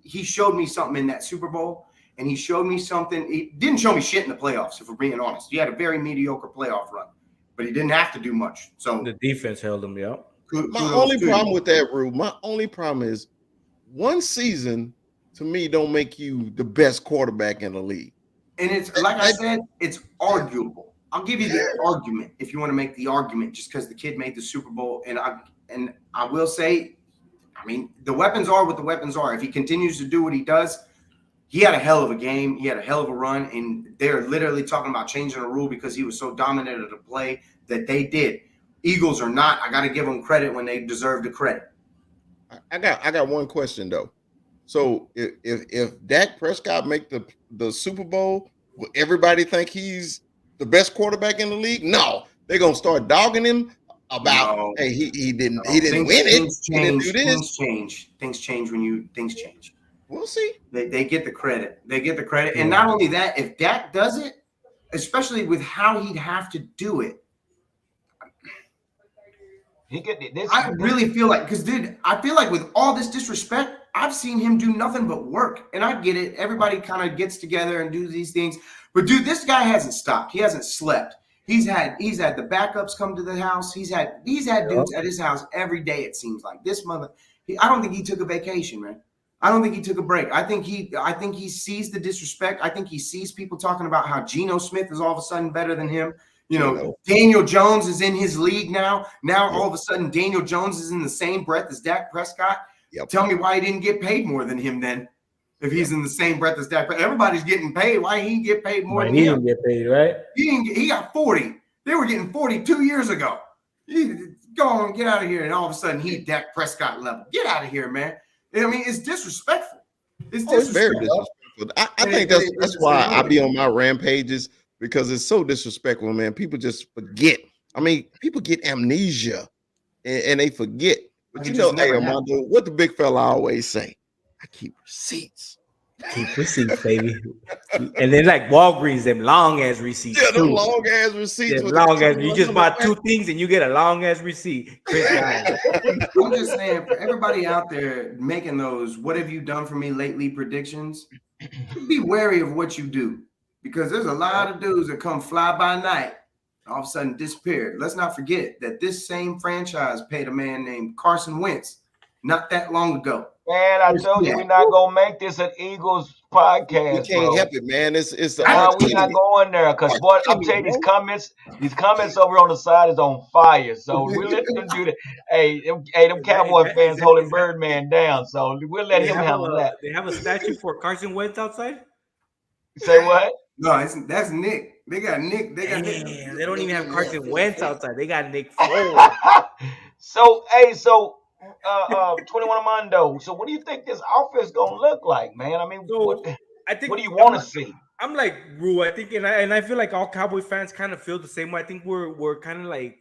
he showed me something in that Super Bowl. And he showed me something. He didn't show me shit in the playoffs, if we're being honest. He had a very mediocre playoff run, but he didn't have to do much. So the defense held him, yeah. My only problem with that, Rube, my only problem is one season to me don't make you the best quarterback in the league. And it's like I said, it's arguable. I'll give you the argument if you want to make the argument, just because the kid made the Super Bowl. And I will say, I mean, the weapons are what the weapons are. If he continues to do what he does. He had a hell of a game. He had a hell of a run, and they're literally talking about changing a rule because he was so dominant at the play that they did. Eagles are not. I got to give them credit when they deserve the credit. I got one question though. So if Dak Prescott make the Super Bowl, will everybody think he's the best quarterback in the league? No, they're gonna start dogging him about hey he didn't win it. He didn't do this. Things change when things change. We'll see. They get the credit. They get the credit. And not only that, if Dak does it, especially with how he'd have to do it, I really feel like, because, dude, I feel like with all this disrespect, I've seen him do nothing but work. And I get it. Everybody kind of gets together and do these things. But, dude, this guy hasn't stopped. He hasn't slept. He's had the backups come to the house. He's had dudes at his house every day, it seems like. This mother, I don't think he took a vacation, man. I don't think he took a break. I think he sees the disrespect. I think he sees people talking about how Geno Smith is all of a sudden better than him. You know, Daniel Jones is in his league now. Now all of a sudden Daniel Jones is in the same breath as Dak Prescott. Tell me why he didn't get paid more than him then. If he's in the same breath as Dak Prescott. Everybody's getting paid. Why he didn't get paid more than him? He didn't get paid, right? He got 40. They were getting 40 2 years ago. Go on, get out of here. And all of a sudden he Dak Prescott level. Get out of here, man. I mean, it's disrespectful. It's very disrespectful. I think that's why I be on my rampages, because it's so disrespectful, man. People just forget. I mean, people get amnesia and they forget. But you know, hey, Armando, what the big fella always say? I keep receipts. Keep receipts, baby. And then like Walgreens, them long ass receipts. Yeah, them long ass receipts. Long ass. You just bought 2 things and you get a long ass receipt. I'm just saying, for everybody out there making those "what have you done for me lately" predictions, be wary of what you do, because there's a lot of dudes that come fly by night, all of a sudden disappear. Let's not forget that this same franchise paid a man named Carson Wentz not that long ago. Man, I told you we're not gonna make this an Eagles podcast. We can't help it, man. It's the we're not going there, because boy, I'm telling you, these comments over on the side is on fire. So we'll let them do that. Hey, them Cowboy fans holding Birdman down. So we'll let him handle that. They have a statue for Carson Wentz outside. Say what? No, that's Nick. They got Nick. They don't even have Carson Wentz outside. They got Nick Foles. So 21 Armando. So what do you think this offense gonna look like, man? I mean, what do you want to see? I'm like Rue. I think, and I feel like all Cowboy fans kind of feel the same way. I think we're kind of like,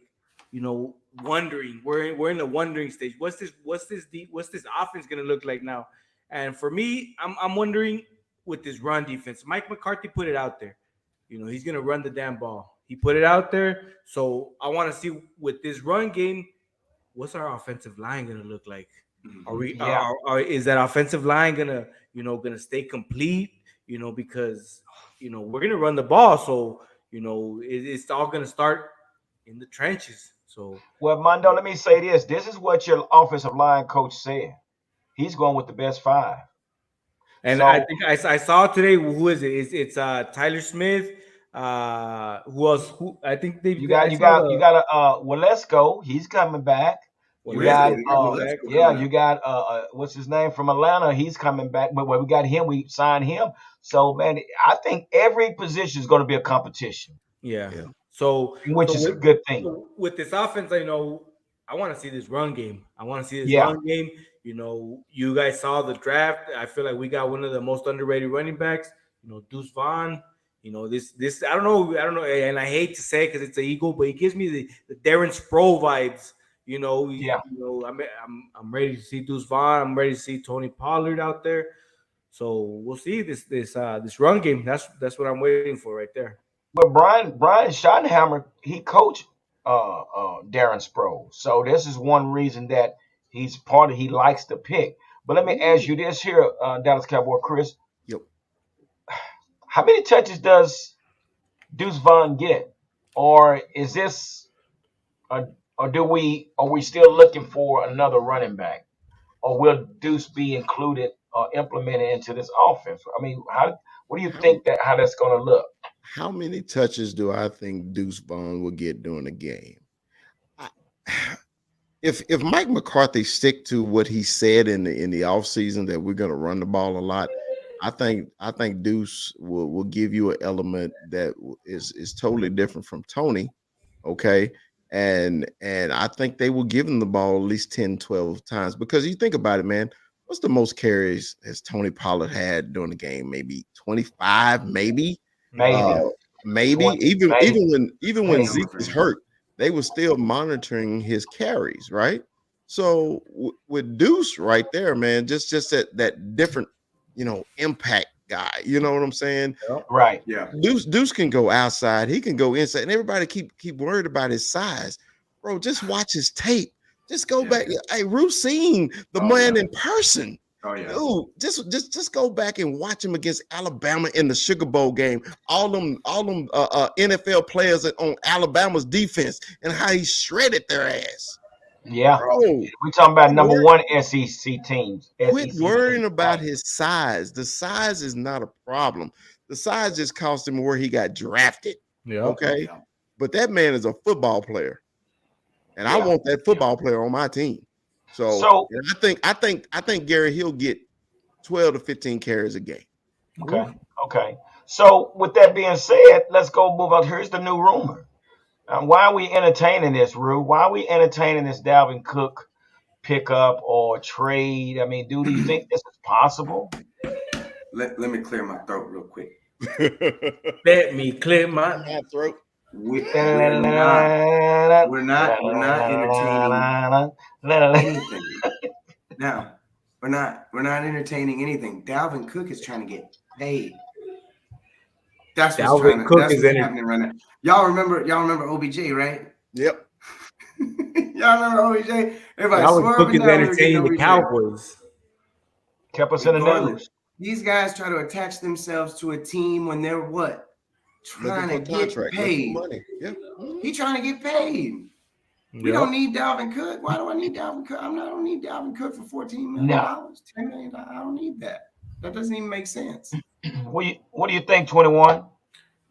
wondering. We're in the wondering stage. What's this offense gonna look like now? And for me, I'm wondering with this run defense. Mike McCarthy put it out there. He's gonna run the damn ball. He put it out there. So I want to see with this run game, what's our offensive line gonna look like? Is that offensive line gonna stay complete? Because we're gonna run the ball, so it's all gonna start in the trenches. So, well, Mondo, let me say this. This is what your offensive line coach said. He's going with the best 5. And so, I think I saw today. Who is it? It's Tyler Smith. Who else? Who I think they you got Walesko. He's coming back. You got what's his name from Atlanta? He's coming back. But when we got him, we signed him. So man, I think every position is going to be a competition, Yeah. Yeah. So which so is a with good thing. so with this offense, I want to see this run game. I want to see this Yeah, run game. You guys saw the draft. I feel like we got one of the most underrated running backs. Deuce Vaughn. This. I don't know, and I hate to say it because it's an Eagle, but he gives me the Darren Sproles vibes. yeah. I'm ready to see Deuce Vaughn. I'm ready to see Tony Pollard out there. So we'll see this run game. That's what I'm waiting for right there. But Brian Schottenheimer, he coached Darren Sproles, so this is one reason that he's part of. He likes to pick. But let me ask you this here, Dallas Cowboy Chris, Yep. how many touches does Deuce Vaughn get, or is this, a, or are we still looking for another running back, or will Deuce be included or implemented into this offense? I mean, what do you How think that how that's going to look? how many touches do I think Deuce Vaughn will get during the game? I, if Mike McCarthy stick to what he said in the offseason that we're going to run the ball a lot, I think Deuce will give you an element that is totally different from Tony. Okay. And I think they will give him the ball at least 10, 12 times because you think about it, man. What's the most carries has Tony Pollard had during the game? Maybe 25, maybe. Maybe Uh, Yeah. maybe 20, maybe, even maybe. Zeke Somewhere was in there. hurt, they were still monitoring his carries, right? So with Deuce right there, man, just that different, impact guy. You know what I'm saying? Yep. Right. Yeah. Deuce can go outside, he can go inside, and everybody keep worried about his size, bro. Just watch his tape. Just go Yeah. back. Hey, Ruth seen the Oh man yeah. in person. Oh yeah. Dude, just go back and watch him against Alabama in the Sugar Bowl game. All them NFL players on Alabama's defense and how he shredded their ass, Yeah. bro. We're talking about Quit, number wor- one SEC teams. quit SEC worrying teams. about Right. his size. The size is not a problem. The size just cost him where he got drafted. Yep. Okay, Yeah. but that man is a football player, and I Yeah. want that Yeah. football player on my team. So So and I think Gary he'll get 12 to 15 carries a game. okay. Okay. So with that being said, let's go move on. Here's the new rumor. Why are we entertaining this, Rue? Why are we entertaining this Dalvin Cook pickup or trade? I mean, do you think this is possible? Let me clear my throat real quick. Let me clear my. My throat. We're not we're not entertaining anything. Now, we're not entertaining anything. Dalvin Cook is trying to get paid. Dalvin Cook That's is what's in it. happening right now. Y'all remember OBJ, right? Yep. Y'all remember OBJ? Everybody Dalvin Cook swerving is down. We were getting entertaining the OBJ. Cowboys. Kept us in the Regardless, news. these guys try to attach themselves to a team when they're what? Looking Trying for to a get contract, looking paid. for money. Yeah. He trying to get paid. We Yep. don't need Dalvin Cook. Why do I need Dalvin Cook? I don't need Dalvin Cook for $14 million, No. $10 million. I don't need that. That doesn't even make sense. What do you think, 21,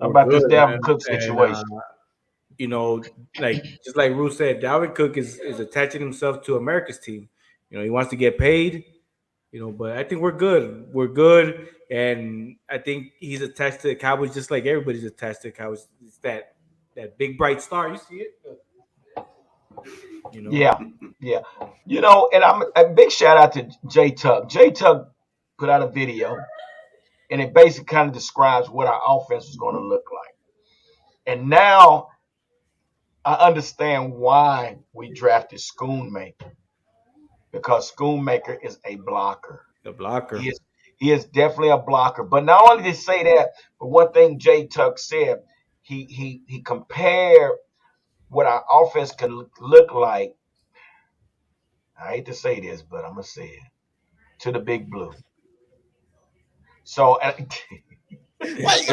We're about this good, Dalvin man. Cook And situation? just like Ruth said, Dalvin Cook is attaching himself to America's team. He wants to get paid. But I think we're good. We're good, and I think he's attached to the Cowboys just like everybody's attached to the Cowboys. It's that big bright star. You see it? You know. Yeah, yeah. And I'm a big shout out to J Tuck. J Tuck put out a video, and it basically kind of describes what our offense is going to look like. And now I understand why we drafted Schoonmaker, because Schoonmaker is a blocker. The blocker. He is definitely a blocker. But not only did he say that, but one thing Jay Tuck said, he compared what our offense could look like. I hate to say this, but I'm gonna say it, to the Big Blue. So Why you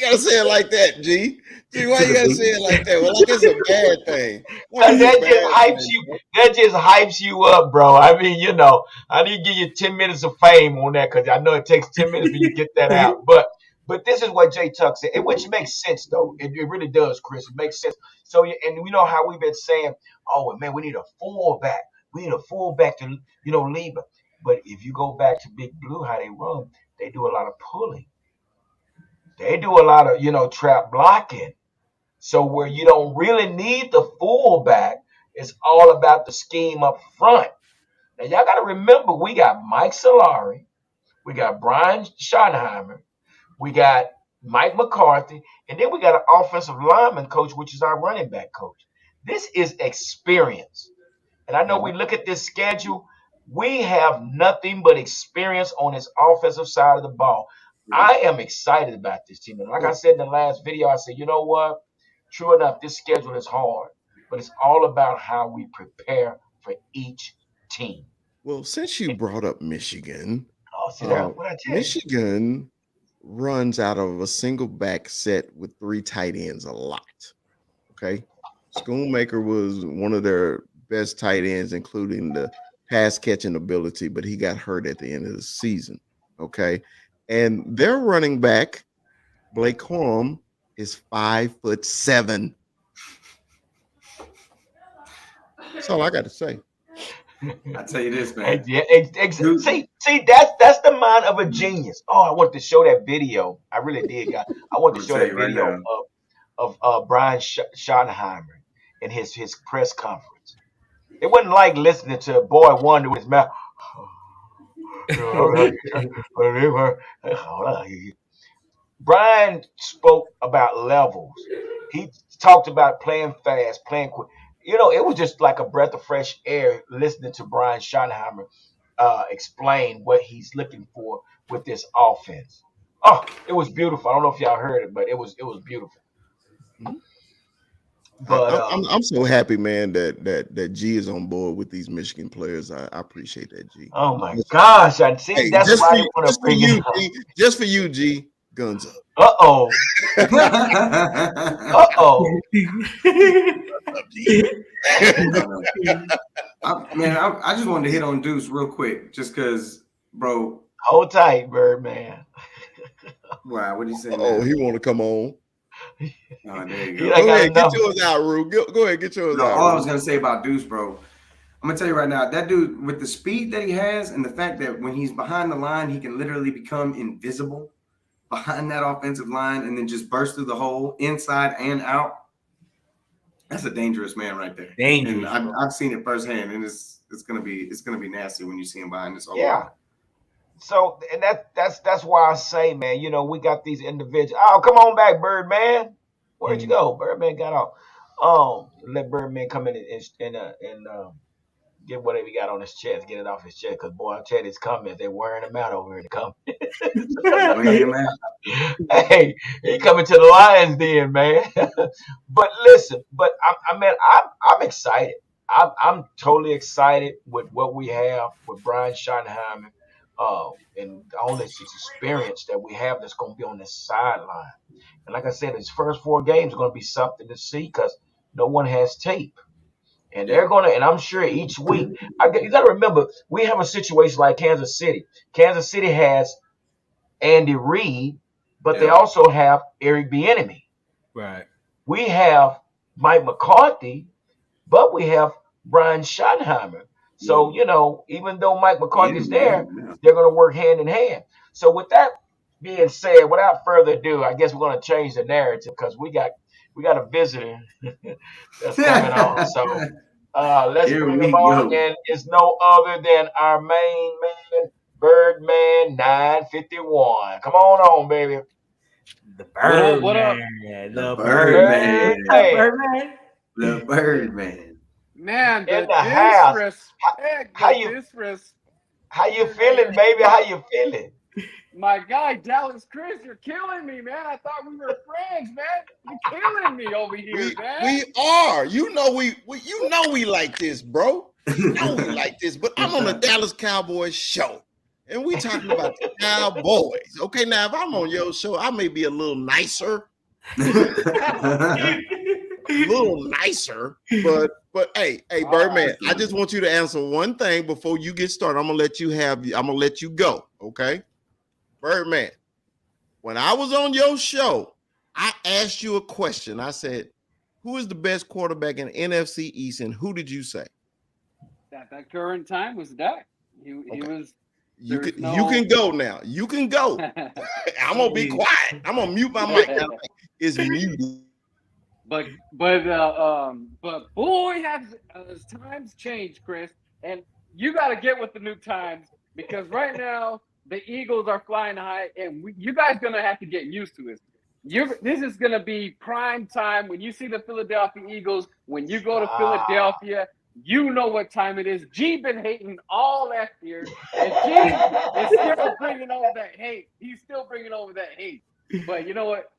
gotta say it like that, G? G, why To you the gotta big. say it like that? Well, like it's a bad thing. Like Cause it's a that just bad hypes thing, you. bro. That just hypes you up, bro. I mean, I need to give you 10 minutes of fame on that because I know it takes 10 minutes for you to get that out. But this is what Jay Tuck said, which makes sense though. It really does, Chris. It makes sense. So and we know how we've been saying, oh man, we need a fullback. We need a fullback to lead. But if you go back to Big Blue, how they run, they do a lot of pulling. They do a lot of, trap blocking. So where you don't really need the fullback, it's all about the scheme up front. Now y'all got to remember, we got Mike Solari, we got Brian Schottenheimer, we got Mike McCarthy, and then we got an offensive lineman coach, which is our running back coach. This is experience. And I know we look at this schedule, we have nothing but experience on this offensive side of the ball. I am excited about this team. And like I said in the last video, I said, you know what? True enough, this schedule is hard, but it's all about how we prepare for each team. Well, since you brought up Michigan, see there, what I tell you? Michigan runs out of a single back set with 3 tight ends a lot. Okay. Schoonmaker was one of their best tight ends, including the pass catching ability, but he got hurt at the end of the season. Okay. And their running back, Blake Corum, is 5'7". That's all I got to say. I tell you this, man. See, that's the mind of a genius. Oh, I want to show that video. I really did. I want to show that video of Brian Schottenheimer in his press conference. It wasn't like listening to Boy Wonder with his mouth. Brian spoke about levels. He talked about playing fast, playing quick. It was just like a breath of fresh air listening to Brian Schottenheimer explain what he's looking for with this offense. Oh, it was beautiful. I don't know if y'all heard it, but it was beautiful. But I'm so happy, man, that G is on board with these Michigan players. I appreciate that, G. Oh my gosh! I see. Hey, that's why I want to bring you, G. Just for you, G. Guns up. Uh-oh. I just wanted to hit on Deuce real quick, just because, bro. Hold tight, Birdman. Wow, what did you say? Oh, he want to come on. Oh, there you go. Go ahead, get yours out, Rue. Go ahead, get yours out. All I was gonna say about Deuce, bro. I'm gonna tell you right now, that dude with the speed that he has, and the fact that when he's behind the line, he can literally become invisible behind that offensive line and then just burst through the hole inside and out. That's a dangerous man right there. Dangerous. And I've seen it firsthand, and it's gonna be nasty when you see him behind this. Yeah. So, and that's why I say, man, we got these individuals. Oh, come on back, Birdman. Where'd you go? Birdman got off. Let Birdman come in and get whatever he got on his chest, get it off his chest. Because, boy, I tell you, his comments, they're wearing him out over here in the comments. Hey, he coming to the Lions Den, man. But listen, I'm excited. I'm totally excited with what we have with Brian Schottenheimer and all this experience that we have that's going to be on this sideline. And like I said, his first 4 games are going to be something to see because no one has tape. And they're going to, and I'm sure each week, you got to remember, we have a situation like Kansas City. Kansas City has Andy Reid, but they also have Eric Bieniemy. Right. We have Mike McCarthy, but we have Brian Schottenheimer. So, even though Mike McCarthy's there, they're going to work hand in hand. So with that being said, without further ado, I guess we're going to change the narrative because we got a visitor that's coming on. So let's bring him on. And it's no other than our main man, Birdman 951. Come on, baby. The Birdman. What up? The Birdman. The Birdman. Man, in the house. How you feeling, baby? How you feeling? My guy, Dallas Chris, you're killing me, man. I thought we were friends, man. You're killing me over here, man. We are. We like this, bro. You know we like this. But I'm on the Dallas Cowboys show. And we talking about the Cowboys. Okay, now if I'm on your show, I may be a little nicer. But hey, Birdman, I just want you to answer one thing before you get started. I'm gonna let you go. Okay, Birdman. When I was on your show, I asked you a question. I said, "Who is the best quarterback in NFC East?" And who did you say? At that current time was Dak. He was There's You can no. go now. You can go. I'm gonna be quiet. I'm gonna mute my mic. It's muted. but boy, has times changed, Chris, and you got to get with the new times because right now the Eagles are flying high, and you guys gonna have to get used to it. This is gonna be prime time when you see the Philadelphia Eagles. When you go to Ah, Philadelphia, you know what time it is. G been hating all last year, and G is still bringing over that hate. He's still bringing over that hate. But you know what?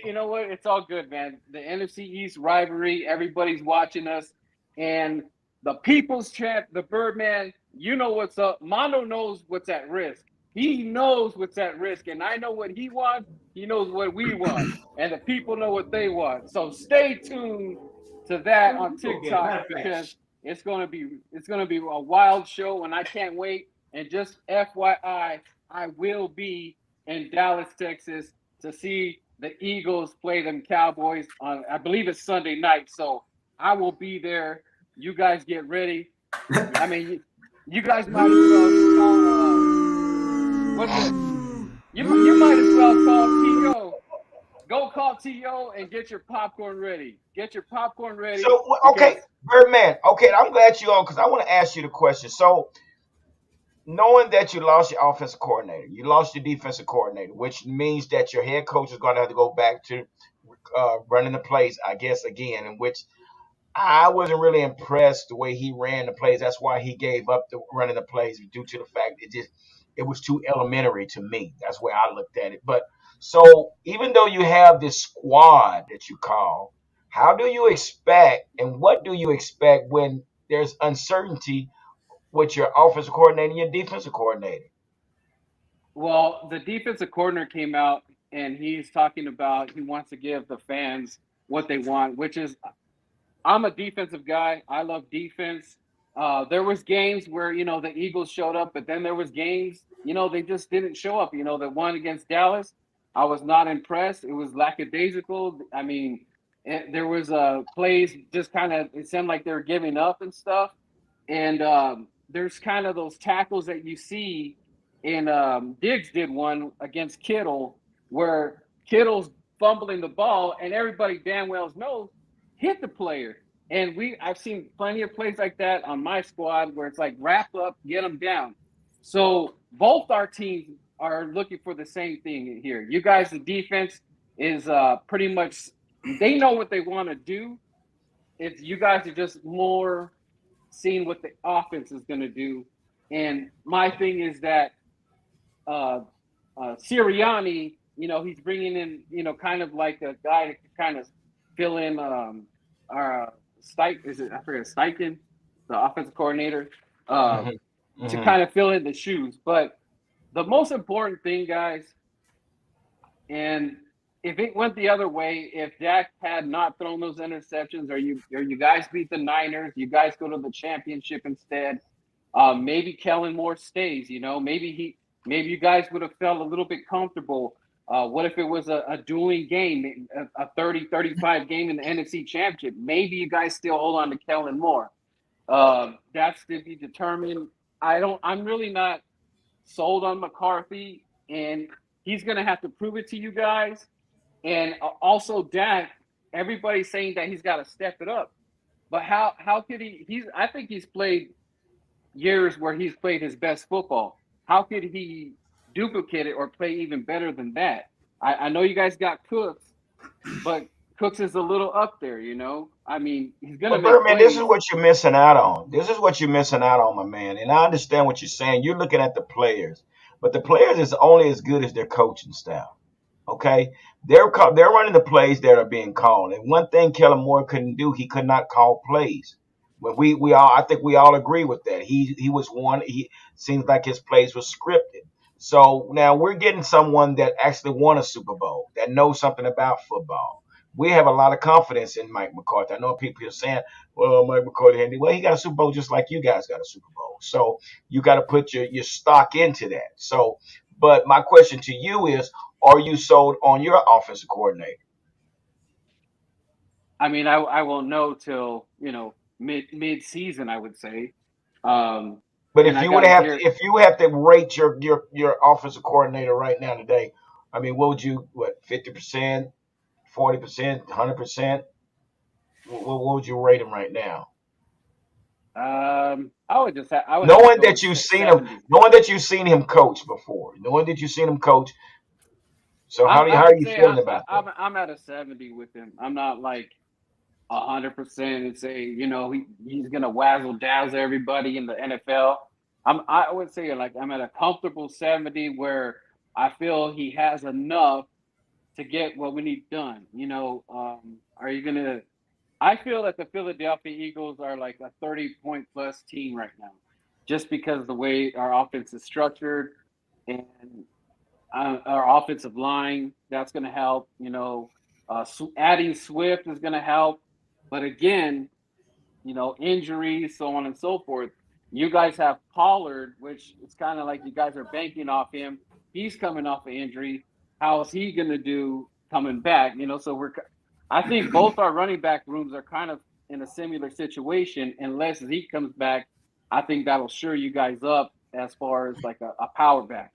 You know what? It's all good, man. The NFC East rivalry, everybody's watching us. And the people's champ, the Birdman, you know what's up. Mondo knows what's at risk. He knows what's at risk. And I know what he wants. He knows what we want. And the people know what they want. So stay tuned to that on Okay, TikTok matter of fact, because it's gonna be a wild show and I can't wait. And just FYI, I will be in Dallas, Texas to see the Eagles play them Cowboys on, I believe it's Sunday night. So I will be there. You guys get ready. I mean, you guys might as well call, what's it? You might as well call T.O. Go call T.O. and get your popcorn ready. Get your popcorn ready so because, okay, Birdman. Okay, I'm glad you on because I want to ask you the question. So knowing that you lost your offensive coordinator, you lost your defensive coordinator, which means that your head coach is going to have to go back to running the plays, I guess, again, in which I wasn't really impressed the way he ran the plays. That's why he gave up the running the plays due to the fact it was too elementary to me. That's where I looked at it. But so even though you have this squad that you call, how do you expect and what do you expect when there's uncertainty with your offensive coordinator and your defensive coordinator? well, the defensive coordinator came out and he's talking about he wants to give the fans what they want, which is I'm a defensive guy. I love defense. There was games where the Eagles showed up, but then there was games they just didn't show up. The one against Dallas, I was not impressed. It was lackadaisical. I mean, there was plays just kind of it seemed like they were giving up and stuff. And there's kind of those tackles that you see in Diggs did one against Kittle where Kittle's fumbling the ball and everybody damn well knows hit the player. And I've seen plenty of plays like that on my squad where it's like wrap up, get them down. So both our teams are looking for the same thing here. You guys, the defense is pretty much they know what they want to do. It's you guys are just more seeing what the offense is going to do. And my thing is that uh, Sirianni, he's bringing in, kind of like a guy to kind of fill in our is it? I forget Steichen, the offensive coordinator, uh, Hmm. to Hmm. kind of fill in the shoes. But the most important thing, guys, and if it went the other way, if Dak had not thrown those interceptions, or you guys beat the Niners, you guys go to the championship instead. Maybe Kellen Moore stays. Maybe you guys would have felt a little bit comfortable. What if it was a dueling game, a 30-35 game in the NFC Championship? Maybe you guys still hold on to Kellen Moore. That's to be determined. I'm really not sold on McCarthy, and he's going to have to prove it to you guys. And also Dak, everybody's saying that he's got to step it up. But how could he? I think he's played years where he's played his best football. How could he duplicate it or play even better than that? I know you guys got Cooks, but Cooks is a little up there. I mean, he's gonna But make Birdman, this is plays. what you're missing out on. This is what you're missing out on, my man. And I understand what you're saying. You're looking at the players, but the players is only as good as their coaching staff. Okay, they're running the plays that are being called. And one thing Kellen Moore couldn't do, he could not call plays. When we all, I think we all agree with that. He was one. He seems like his plays were scripted. So now we're getting someone that actually won a Super Bowl, that knows something about football. We have a lot of confidence in Mike McCarthy. I know people are saying, "Well, Mike McCarthy, well, he got a Super Bowl just like you guys got a Super Bowl." So you got to put your stock into that. So, but my question to you is, are you sold on your offensive coordinator? I mean, I won't know till mid season. I would say. Um, But and if I you got would to have hear. to, if you have to rate your offensive coordinator right now today, I mean, what would you 50%, 40%, 100%? What would you rate him right now? I would have to Knowing go that with you've seen him, 70. knowing that you've seen him coach before, knowing that you've seen him coach. So I how are would you say feeling about that? I'm at a 70 with him. I'm not like 100% and say he's gonna wazzle dazzle everybody in the NFL. I would say like I'm at a comfortable 70 where I feel he has enough to get what we need done. Are you gonna? I feel that the Philadelphia Eagles are like a 30-point plus team right now, just because the way our offense is structured and our offensive line. That's going to help. Adding Swift is going to help, but again, injuries, so on and so forth. You guys have Pollard, which it's kind of like you guys are banking off him. He's coming off an injury. How is he going to do coming back? I think both our running back rooms are kind of in a similar situation. Unless Zeke comes back, I think that'll sure you guys up as far as like a power back.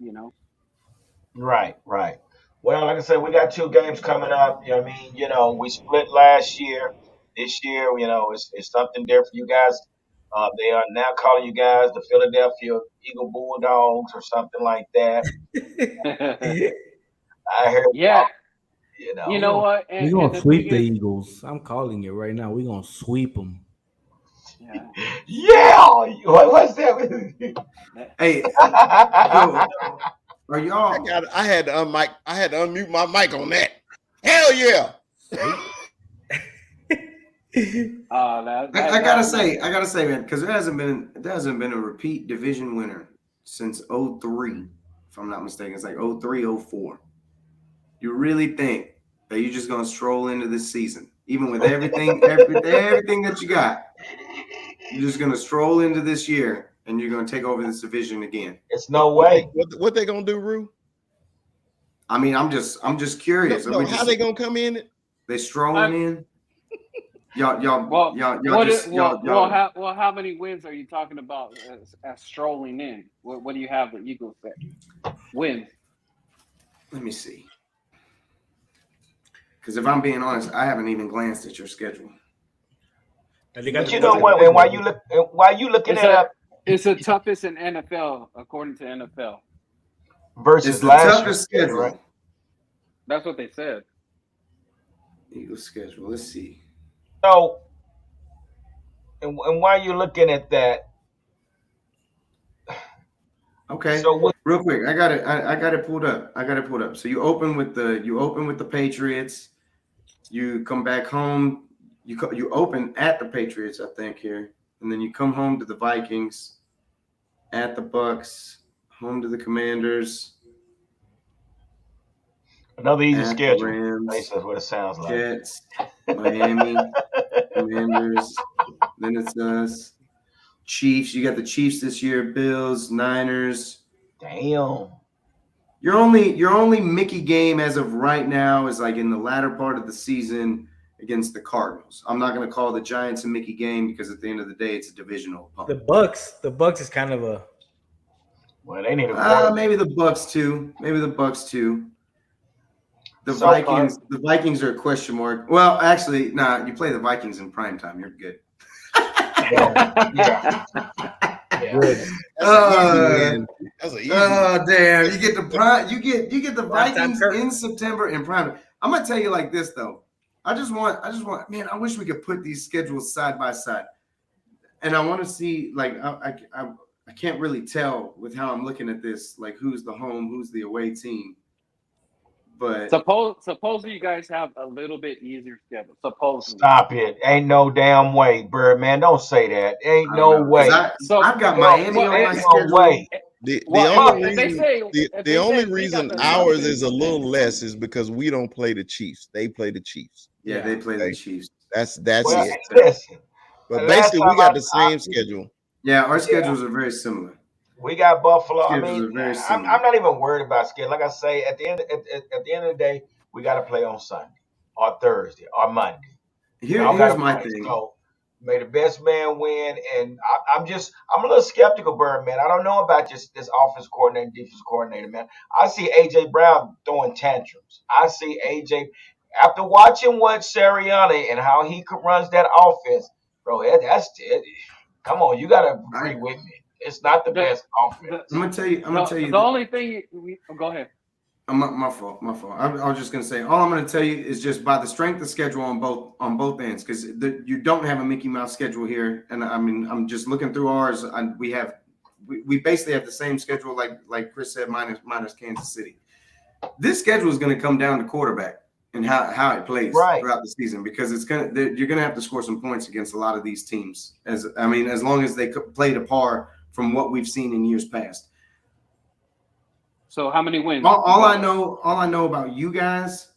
Right, right. Well, like I said, we got two games coming up. I mean, we split last year. This year, it's something different. You guys, they are now calling you guys the Philadelphia Eagle Bulldogs or something like that. I heard Yeah, y'all, you you know. know what? We're And gonna the thing sweep the is, Eagles. I'm calling it right now. We're gonna sweep them. yeah, Yeah, what's that? Hey, so are y'all? I had to unmute my mic on that. Hell yeah. I gotta say, man, because there hasn't been a repeat division winner since '03, if I'm not mistaken. It's like '03, '04. You really think that you're just gonna stroll into this season, even with everything that you got? You're just gonna stroll into this year and you're gonna take over this division again? It's no way. What they gonna do, Rue? I mean, I'm just curious. No, how they gonna come in? They strolling in? Y'all, how many wins are you talking about as strolling in? What do you have the Eagles say? Wins. Let me see. Because if I'm being honest, I haven't even glanced at your schedule. But you know what? And while you looking it up It's the toughest in NFL according to NFL. versus It's the last toughest year, schedule. right? That's what they said. Eagles schedule. Let's see. So, and while you're looking at that, Okay. so Real quick, I got it pulled up. So you open with the Patriots. You come back home. You open at the Patriots, I think here, and then you come home to the Vikings, at the Bucks, home to the Commanders, another easy at schedule. the Rams, That's what it sounds like. Jets, Miami, Commanders. Then it's us. Chiefs. You got the Chiefs this year. Bills, Niners. Damn. Your only Mickey game as of right now is like in the latter part of the season against the Cardinals. I'm not going to call the Giants a Mickey game because at the end of the day, it's a divisional opponent. The Bucks is kind of a. Well, they need a maybe the Bucks too. The So Vikings. The Vikings are a question mark. Well, actually, you play the Vikings in prime time. You're good. Yeah. Good. That's an easy Oh damn! You get the prime. You get the Vikings Kirk. in September in prime. I'm gonna tell you like this though. I just want. Man, I wish we could put these schedules side by side, and I want to see like I can't really tell with how I'm looking at this like who's the home, who's the away team. But Supposedly you guys have a little bit easier schedule. Supposedly. Stop it. Ain't no damn way, Birdman. Don't say that. Ain't I don't no know, way. I've got Miami on my Ain't schedule. no way. The they only say reason they got the ours toughest- is a little less is because we don't play the Chiefs. They play the Chiefs. Yeah, they play the Chiefs. That's Well, it. listen. But last basically, we time got the same schedule. Yeah, our schedules are very similar. We got Buffalo. I Schedules mean, are very I'm similar. not even worried about schedule. Like I say, at the end of the day, we got to play on Sunday or Thursday or Monday. Here's my thing. May the best man win. And I'm a little skeptical, Bird, man. I don't know about this offense coordinator, defense coordinator, man. I see AJ Brown throwing tantrums. I see AJ after watching what Sirianni and how he runs that offense, bro. That's it. Come on, you gotta agree with me. It's not the best offense. I'm gonna tell you. The only thing go ahead. My fault. I was just gonna say all I'm gonna tell you is just by the strength of schedule on both ends, because you don't have a Mickey Mouse schedule here, and I mean I'm just looking through ours, and we basically have the same schedule like Chris said, minus Kansas City. This schedule is gonna come down to quarterback and how it plays throughout the season, because you're gonna have to score some points against a lot of these teams. As long as they play to par from what we've seen in years past. So how many wins? All I know about you guys,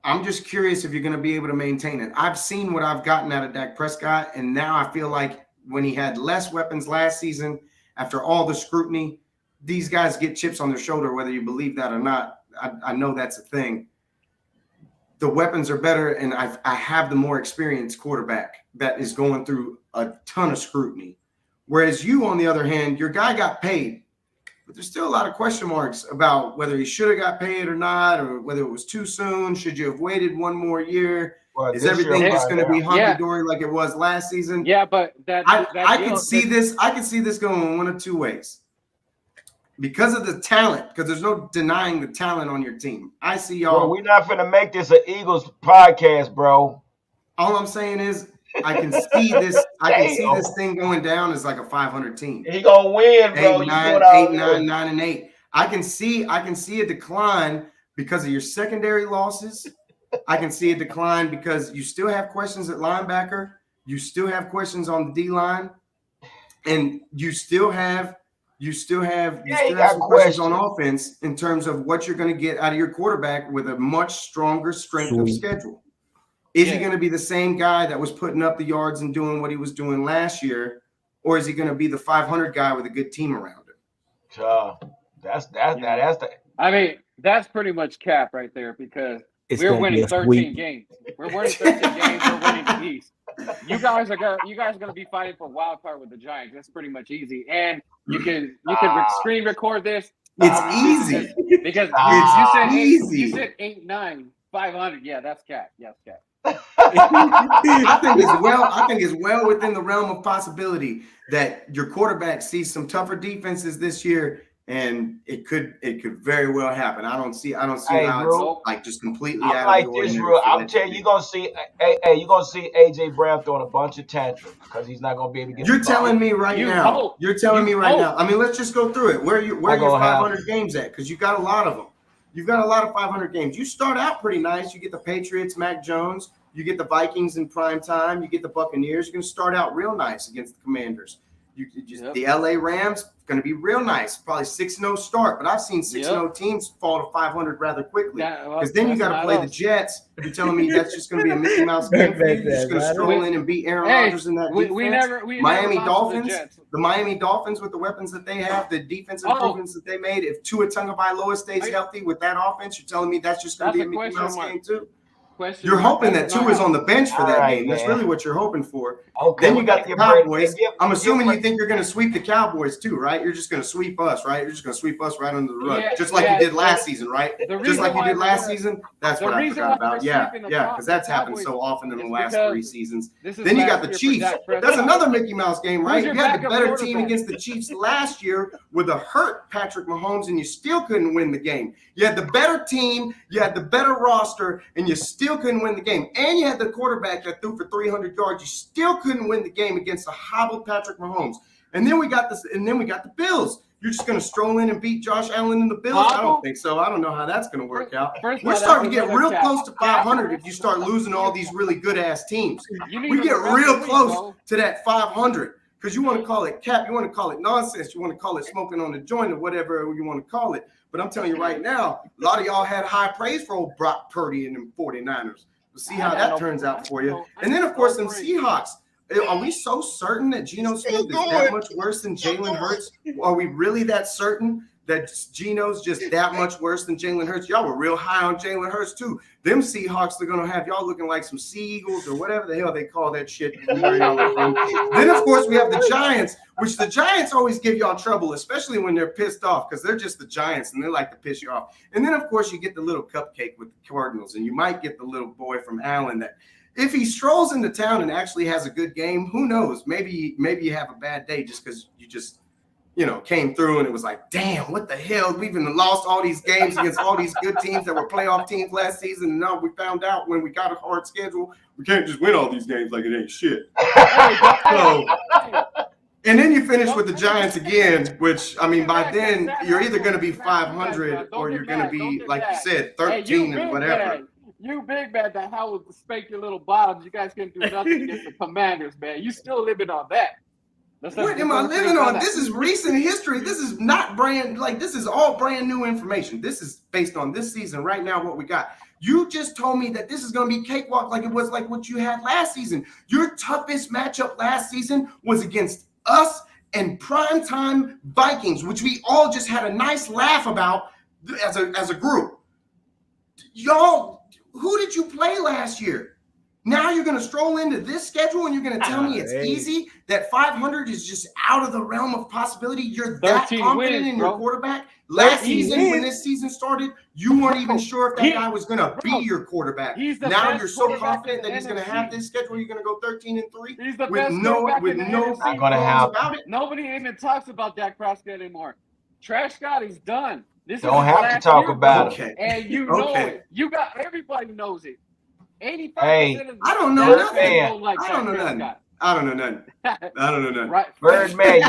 I'm just curious if you're going to be able to maintain it. I've seen what I've gotten out of Dak Prescott, and now I feel like when he had less weapons last season, after all the scrutiny, these guys get chips on their shoulder, whether you believe that or not. I know that's a thing. The weapons are better, and I have the more experienced quarterback that is going through a ton of scrutiny. Whereas you, on the other hand, your guy got paid. But there's still a lot of question marks about whether he should have got paid or not, or whether it was too soon. Should you have waited one more year? Well, is everything just going to be hunky-dory like it was last season? Yeah, but I can see this. I can see this going one of two ways. Because of the talent, because there's no denying the talent on your team. I see y'all. Bro, we're not finna make this an Eagles podcast, bro. All I'm saying is I can see this. I can see this thing going down as like a 500 team. He gonna win, bro. 8-9-9-8. I can see a decline because of your secondary losses. I can see a decline because you still have questions at linebacker. You still have questions on the D line, and you still have some questions on offense in terms of what you're going to get out of your quarterback with a much stronger strength of schedule. Is he going to be the same guy that was putting up the yards and doing what he was doing last year, or is he going to be the 500 guy with a good team around him? I mean, that's pretty much cap right there, because we're winning 13 games. We're winning 13 games. We're winning the East. You guys are gonna be fighting for wild card with the Giants. That's pretty much easy, and you can screen record this. It's easy because you said 8-9 500. Yeah, that's cap. Yes, cap. I think it's well within the realm of possibility that your quarterback sees some tougher defenses this year, and it could very well happen. I don't see how it's like just completely out of the ordinary. I'm telling you, you're gonna see AJ Brown throwing a bunch of tantrums because he's not gonna be able to get. You're telling me right now. I mean, let's just go through it. Where are your 500 games at? Because you got a lot of them. You've got a lot of 500 games. You start out pretty nice. You get the Patriots, Mac Jones. You get the Vikings in prime time. You get the Buccaneers. You're going to start out real nice against the Commanders. The LA Rams going to be real nice. Probably 6-0 start. But I've seen 6-0 teams fall to 500 rather quickly. Because then you got to play the Jets. You're telling me that's just going to be a Mickey Mouse game for you? You're just going to stroll in and beat Aaron Rodgers in that defense? Miami Dolphins. The Miami Dolphins with the weapons that they have, the defensive improvements that they made. If Tua Tagovailoa stays healthy with that offense, you're telling me that's just going to be a Mickey Mouse game too? You're hoping that Tua is on the bench for that game. That's really what you're hoping for. Okay, then you got the Cowboys. I'm assuming you think you're going to sweep the Cowboys too, right? You're just going to sweep us, right? You're just going to sweep us right under the rug, just like you did last season, right? Just like you did last season. That's what I forgot about. Yeah, because that's happened so often in the last 3 seasons. Then you got the Chiefs. That's another Mickey Mouse game, right? You had the better team against the Chiefs last year with a hurt Patrick Mahomes, and you still couldn't win the game. You had the better team, you had the better roster, and you still couldn't win the game. And you had the quarterback that threw for 300 yards. You still couldn't win the game against a hobbled Patrick Mahomes. And then we got the Bills. You're just going to stroll in and beat Josh Allen and the Bills? I don't think so. I don't know how that's going to work out. We're starting to get real close to 500 if you start losing all these really good-ass teams. We get real close to that 500 because you want to call it cap. You want to call it nonsense. You want to call it smoking on the joint or whatever you want to call it. But I'm telling you right now, a lot of y'all had high praise for old Brock Purdy and them 49ers. We'll see how that turns out for you. And then, of course, them Seahawks. Are we so certain that Geno Smith is that much worse than Jalen Hurts? Are we really that certain that Geno's just that much worse than Jalen Hurts. Y'all were real high on Jalen Hurts too. Them Seahawks are gonna have y'all looking like some sea eagles or whatever the hell they call that shit where y'all are from. Then of course we have the Giants, which the Giants always give y'all trouble, especially when they're pissed off because they're just the Giants and they like to piss you off. And then of course you get the little cupcake with the Cardinals, and you might get the little boy from Allen that if he strolls into town and actually has a good game, who knows? Maybe you have a bad day just because you just came through and it was like, damn, what the hell? We've even lost all these games against all these good teams that were playoff teams last season. And now we found out when we got a hard schedule, we can't just win all these games like it ain't shit. So, and then you finish with the Giants again, which, I mean, by then you're either going to be 500 or you're going to be, like you said, 13 and whatever. You big man that Howard spank your little bottoms. You guys can't do nothing against the Commanders, man. You still living on that. What am I living on? This is recent history. This is not this is all brand new information. This is based on this season right now, what we got. You just told me that this is going to be cakewalk like it was like what you had last season. Your toughest matchup last season was against us and primetime Vikings, which we all just had a nice laugh about as a group. Y'all, who did you play last year? Now you're going to stroll into this schedule and you're going to tell me it's easy, that 500 is just out of the realm of possibility. You're that confident in your quarterback. Last season, when this season started, you weren't even sure if that guy was going to be your quarterback. Now you're so confident that he's going to have this schedule. You're going to go 13-3. He's the best quarterback in the NFC. Not going to have it. Nobody even talks about Dak Prescott anymore. Trash God, he's done. Don't have to talk about it. And you know it. Everybody knows it. 85% of I don't know nothing. I don't know nothing. I don't know nothing. Right. Birdman,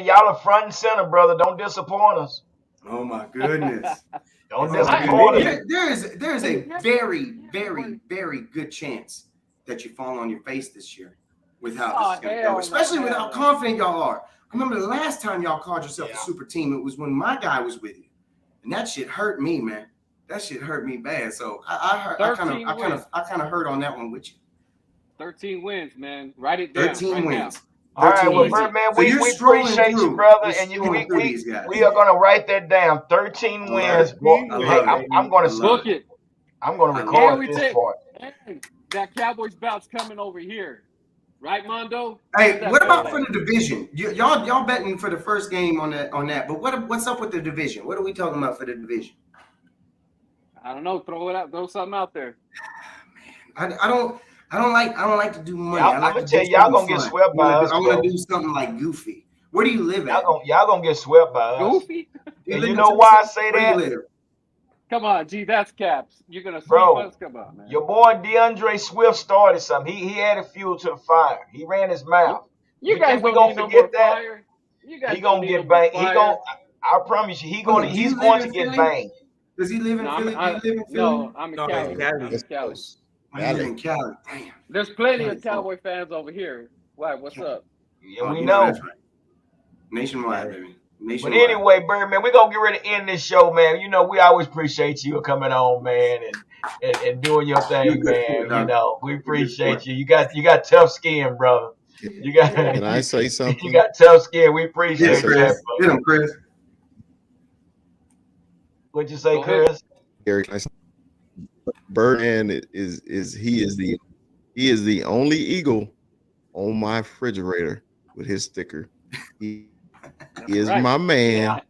y'all are front and center, brother. Don't disappoint us. Oh my goodness. Don't disappoint us. There is a very, very, very good chance that you fall on your face this year with how this is going to go, especially with how confident y'all are. I remember the last time y'all called yourself a super team, it was when my guy was with you. And that shit hurt me, man. That shit hurt me bad. So I kind of hurt on that one with you. 13 wins, man. Write it down. 13 wins. All right, well, Birdman, we appreciate you, brother, and we are going to write that down. 13 wins. I'm going to book it. I'm going to record this part. That Cowboys bout's coming over here, right, Mondo? Hey, what about for the division? Y'all betting for the first game on that? But what's up with the division? What are we talking about for the division? I don't know. Throw it out. Throw something out there. Man, I don't like to do money. I'm gonna tell you, y'all gonna get swept by us. I want to do something like goofy. Where do you live at? Y'all gonna get swept by us. Goofy? And you know why I say that? Come on, G, that's caps. You're gonna sweep us. Come on, man. Your boy DeAndre Swift started something. He added fuel to the fire. He ran his mouth. You guys don't forget that? Fire? He gonna get banged. I promise you, he's going to get banged. Does he live in Philly? I'm in Cali. I'm in Cali. I live in Cali. Damn. There's plenty of Cowboy fans over here. Why? What's up? Yeah, we know. That's right. Nationwide, baby. But anyway, Birdman, we're going to get ready to end this show, man. You know, we always appreciate you coming on, man, and doing your thing, man. You know, we appreciate you. You got tough skin, brother. Can I say something? You got tough skin. We appreciate you. Get him, Chris. What'd you say, Chris? Gary, Birdman is the only Eagle on my refrigerator with his sticker. He is my man.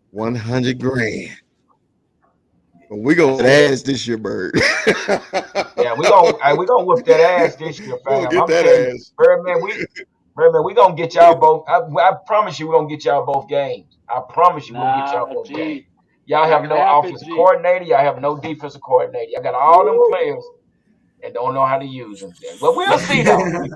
100 grand. But we gonna ass this year, Bird. Yeah, we gonna whip that ass this year, fam. Get that ass, Birdman. We gonna get y'all both. I promise you, we're gonna get y'all both games. I promise you, we'll get y'all both games. Y'all have no offensive coordinator. Y'all have no defensive coordinator. Y'all got all them players and don't know how to use them. But we'll see though.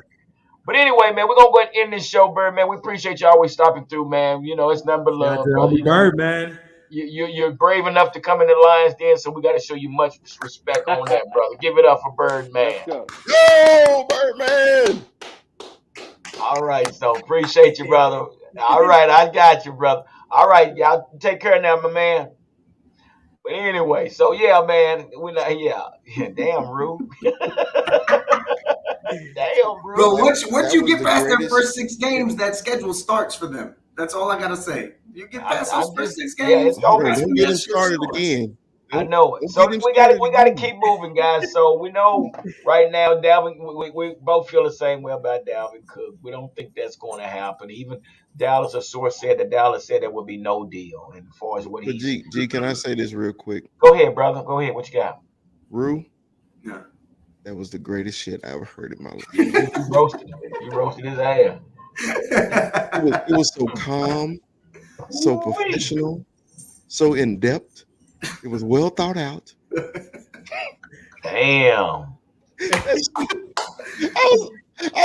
But anyway, man, we're gonna go ahead and end this show, Bird, man. We appreciate you always stopping through, man. You know, it's nothing but love. Bird, man. You're brave enough to come in the Lions Den, so we got to show you much respect on that, brother. Give it up for Bird, man. Yo, Bird, man. All right, so appreciate you, brother. All right, I got you, brother. All right, y'all take care now, my man. But anyway, so yeah, man, damn, Rue. Damn, bro. But once you get past their first 6 games, that schedule starts for them. That's all I gotta say. You get past I'm those first just, 6 yeah, games. it's gonna be. Don't get him started again. I know it. Don't So get him we got started to again. keep moving, guys. So we know right now, Dalvin. We both feel the same way about Dalvin Cook. We don't think that's going to happen. Even Dallas, a source said that Dallas said there would be no deal. And as far as what But he said, G, can I say this real quick? go ahead, brother. Go ahead. What you got? Rue, Yeah. that was the greatest shit I ever heard in my life. You roasted him. You roasted his ass. It was so calm, so Ooh-wee. professional, so in depth. It was well thought out. Damn. I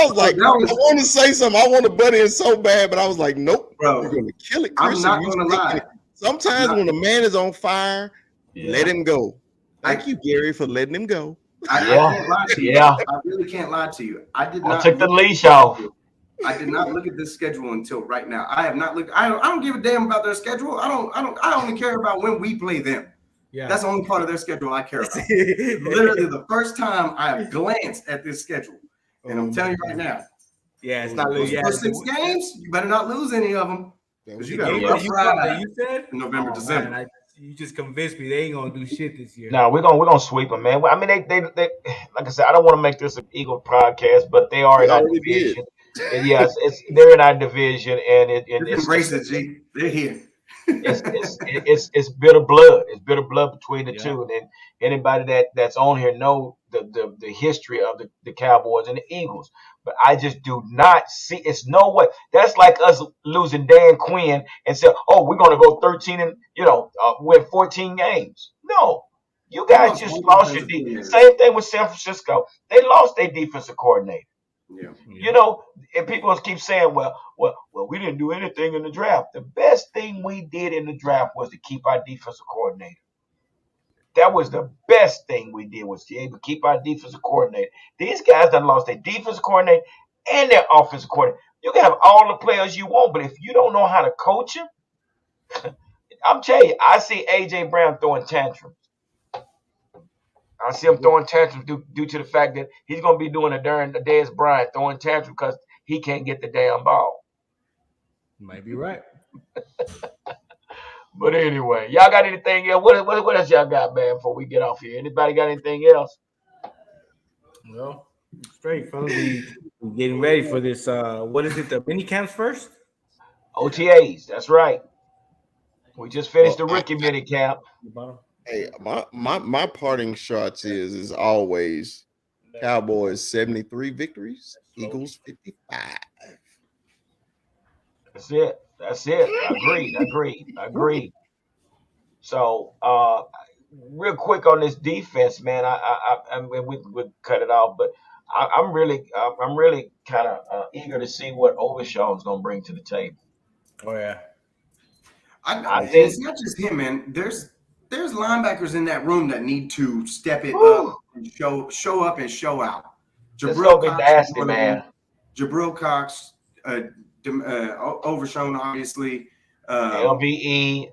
was like, I want to say something. I want to butt in so bad, but I was like, nope, Bro, you're gonna kill it, I'm Christian. not gonna lie. Sometimes when a man is on fire, Yeah. let him go. Thank you, Gary, for letting him go. I can't lie to you. Yeah. I really can't lie to you. I took the leash off. I did not look at this schedule until right now. I have not looked. I don't give a damn about their schedule. I only care about when we play them. Yeah. That's the only part of their schedule I care about. Literally the first time I have glanced at this schedule. And I'm telling you right now. Yeah, it's not those first 6 games, you better not lose any of them. Because you got a rough ride you said in November, December. Man, you just convinced me they ain't gonna do shit this year. No, we're gonna sweep them, man. I mean, they like I said, I don't want to make this an Eagle podcast, but they are in our division. And yes, they're in our division, and it's embrace it, G. They're here. it's bitter blood. It's bitter blood between the two. And anybody that's on here know the history of the Cowboys and the Eagles. But I just do not see. It's no way. That's like us losing Dan Quinn and say, "Oh, we're gonna go 13 and win 14 games." No, you guys just lost your defense. Same thing with San Francisco. They lost their defensive coordinator. Yeah. And people keep saying, well, we didn't do anything in the draft. The best thing we did in the draft was to keep our defensive coordinator. That was the best thing we did, was to be able to keep our defensive coordinator. These guys done lost their defensive coordinator and their offensive coordinator. You can have all the players you want, but if you don't know how to coach them, I'm telling you, I see A.J. Brown throwing tantrums. I see him throwing tantrums due to the fact that he's going to be doing a darn Dez Bryant throwing tantrums because he can't get the damn ball. Might be right. But anyway, y'all got anything else? What else y'all got, man, before we get off here? Anybody got anything else? Well, straight, fellas. We getting ready for this. What is it? The mini camps first? OTAs. That's right. We just finished the rookie mini camp. Hey, my parting shots is always Cowboys 73 victories, Eagles 55. That's it. Agreed. So, real quick on this defense, man. I mean, we cut it off, but I'm really kind of eager to see what Overshaw's going to bring to the table. Oh yeah. I think it's not just him, man. There's linebackers in that room that need to step it up and show up and show out. Jabril Cox, nasty, man. Jabril Cox, Overshown, obviously. LVE,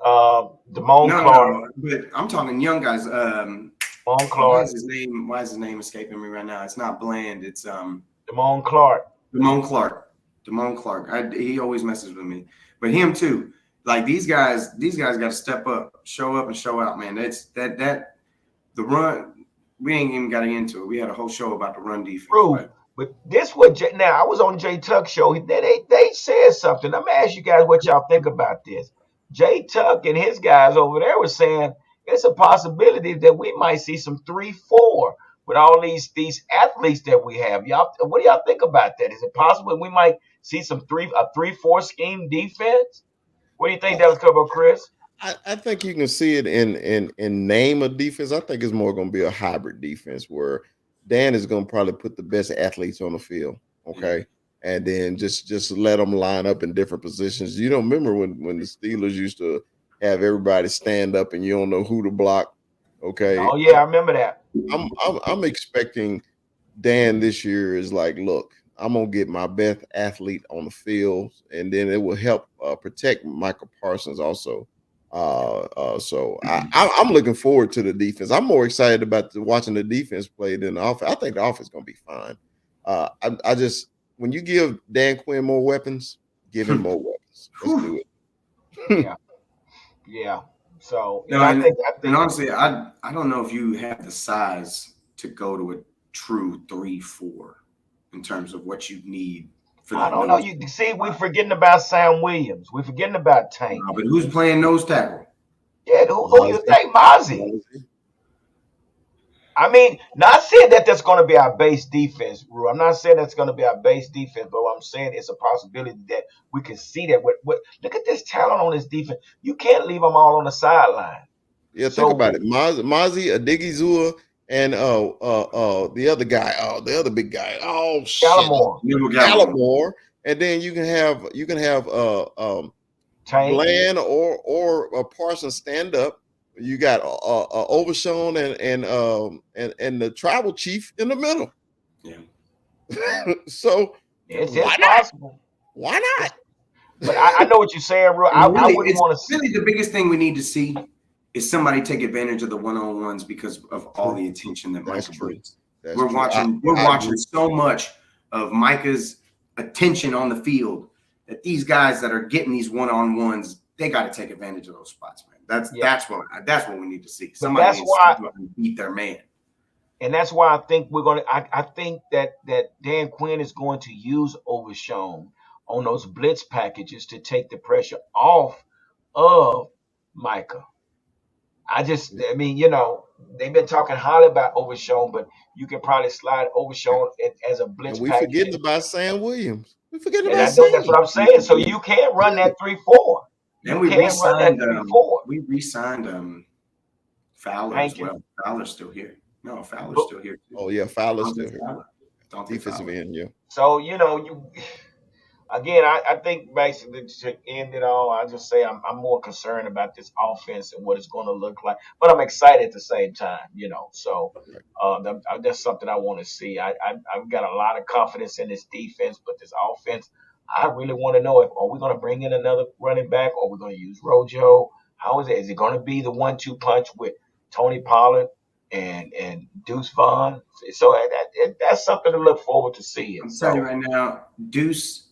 Damone Clark. No, but I'm talking young guys. Damone Clark. Why is his name escaping me right now? It's not Bland. It's Damone Clark. Damone Clark. He always messes with me, but him too. Like these guys got to step up, show up, and show out, man. That's the run. We ain't even got into it. We had a whole show about the run defense. True, but this now I was on Jay Tuck show. They said something. I'm gonna ask you guys what y'all think about this. Jay Tuck and his guys over there were saying it's a possibility that we might see some 3-4 with all these athletes that we have. Y'all, what do y'all think about that? Is it possible we might see some 3-4 scheme defense? What do you think that was covered, Chris? I think you can see it in name of defense. I think it's more going to be a hybrid defense where Dan is going to probably put the best athletes on the field, okay, and then just let them line up in different positions. You don't remember when the Steelers used to have everybody stand up and you don't know who to block, okay? Oh yeah, I remember that. I'm expecting Dan this year is like, look, I'm gonna get my best athlete on the field, and then it will help protect Michael Parsons also. So I'm looking forward to the defense. I'm more excited about watching the defense play than the offense. I think the offense is gonna be fine. I just when you give Dan Quinn more weapons, give him more weapons. Let's do it. Yeah, yeah. So No, I and, think and honestly, I don't know if you have the size to go to a true 3-4 in terms of what you need for I that don't know. nose. You see, we're forgetting about Sam Williams. We're forgetting about Tank. But who's playing nose tackle? Yeah, who you think, Mozzie? I mean, not saying that that's going to be our base defense, Ru. I'm not saying that's going to be our base defense, but what I'm saying it's a possibility that we can see that. Look at this talent on this defense. You can't leave them all on the sideline. Yeah, think about it. Mozzie, Adigizua, and the other guy, the other big guy. Oh shit, Gallimore. And then you can have Tank. Bland or Parsons stand up. You got Overshown and the tribal chief in the middle. Yeah. So it's possible. Why not? But I know what you're saying, Ru. I wouldn't want to see. Really, the biggest thing we need to see is somebody take advantage of the one-on-ones because of all the attention that Micah brings. We're watching so much of Micah's attention on the field that these guys that are getting these one-on-ones, they got to take advantage of those spots, man. That's what we need to see. Somebody needs to go and beat their man. And that's why I think I think that Dan Quinn is going to use Overshown on those blitz packages to take the pressure off of Micah. I mean, they've been talking highly about Overshown, but you can probably slide Overshown as a blitz package. We forgetting about Sam Williams. We forgetting about Sam. That's what I'm saying. So you can't run that 3-4. Then we re-signed Fowler as well. Fowler's still here. No, Fowler's still here too. Oh yeah, Fowler's still here. Defensive end, yeah. So again, I think basically to end it all, I just say I'm more concerned about this offense and what it's going to look like, but I'm excited at the same time. So that's something I want to see. I've got a lot of confidence in this defense, but this offense, I really want to know are we going to bring in another running back, or are we going to use Rojo? How is it? Is it going to be the 1-2 punch with Tony Pollard and Deuce Vaughn? So that's something to look forward to seeing. I'm telling you right now, Deuce,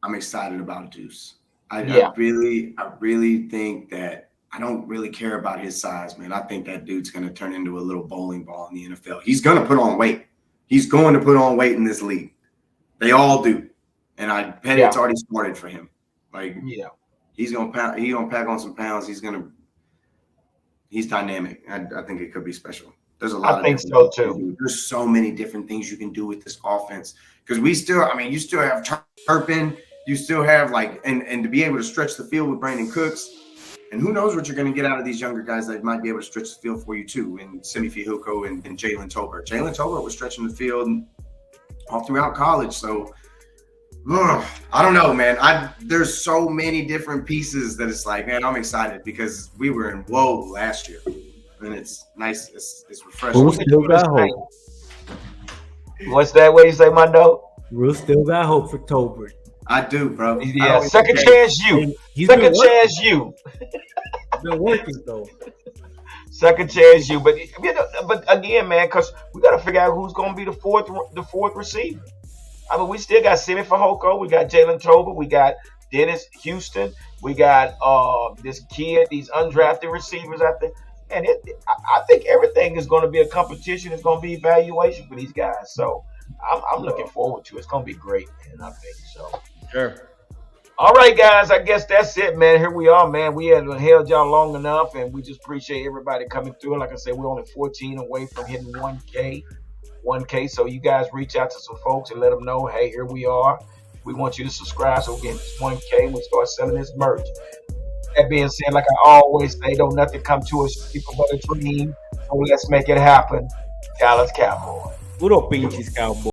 I'm excited about Deuce. I really think that I don't really care about his size, man. I think that dude's going to turn into a little bowling ball in the NFL. He's going to put on weight. He's going to put on weight in this league. They all do. And I bet it's already started for him. He's gonna pack on some pounds. He's dynamic. I think it could be special. There's a lot. I think so too. There's so many different things you can do with this offense because you still have Turpin. You still have and to be able to stretch the field with Brandon Cooks, and who knows what you're going to get out of these younger guys that might be able to stretch the field for you too. And Simi Fehoko and Jalen Tolbert. Jalen Tolbert was stretching the field all throughout college, so. I don't know, man. There's so many different pieces that it's like, man, I'm excited because we were in woe last year, and it's nice. It's refreshing. Bruce still got hope. What's that way you say, Mondo? Bruce still got hope for Tolbert. I do, bro. Yeah, second chance you. Second chance you. Been working though. Second chance you, but again, man, because we got to figure out who's going to be the fourth receiver. I mean, we still got Simi Fehoko, we got Jalen Tolbert, we got Dennis Houston, we got this kid, these undrafted receivers out there, and I think everything is going to be a competition. It's going to be evaluation for these guys. So I'm looking forward to it. It's going to be great, man. I think so. Sure. All right, guys. I guess that's it, man. Here we are, man. We had held y'all long enough, and we just appreciate everybody coming through. Like I said, we're only 14 away from hitting 1K. So you guys reach out to some folks and let them know, hey, here we are. We want you to subscribe so we get this 1K and we start selling this merch. That being said, like I always say, don't nothing come to us people but a dream. So let's make it happen. Dallas Cowboy. Puro pinches Cowboy.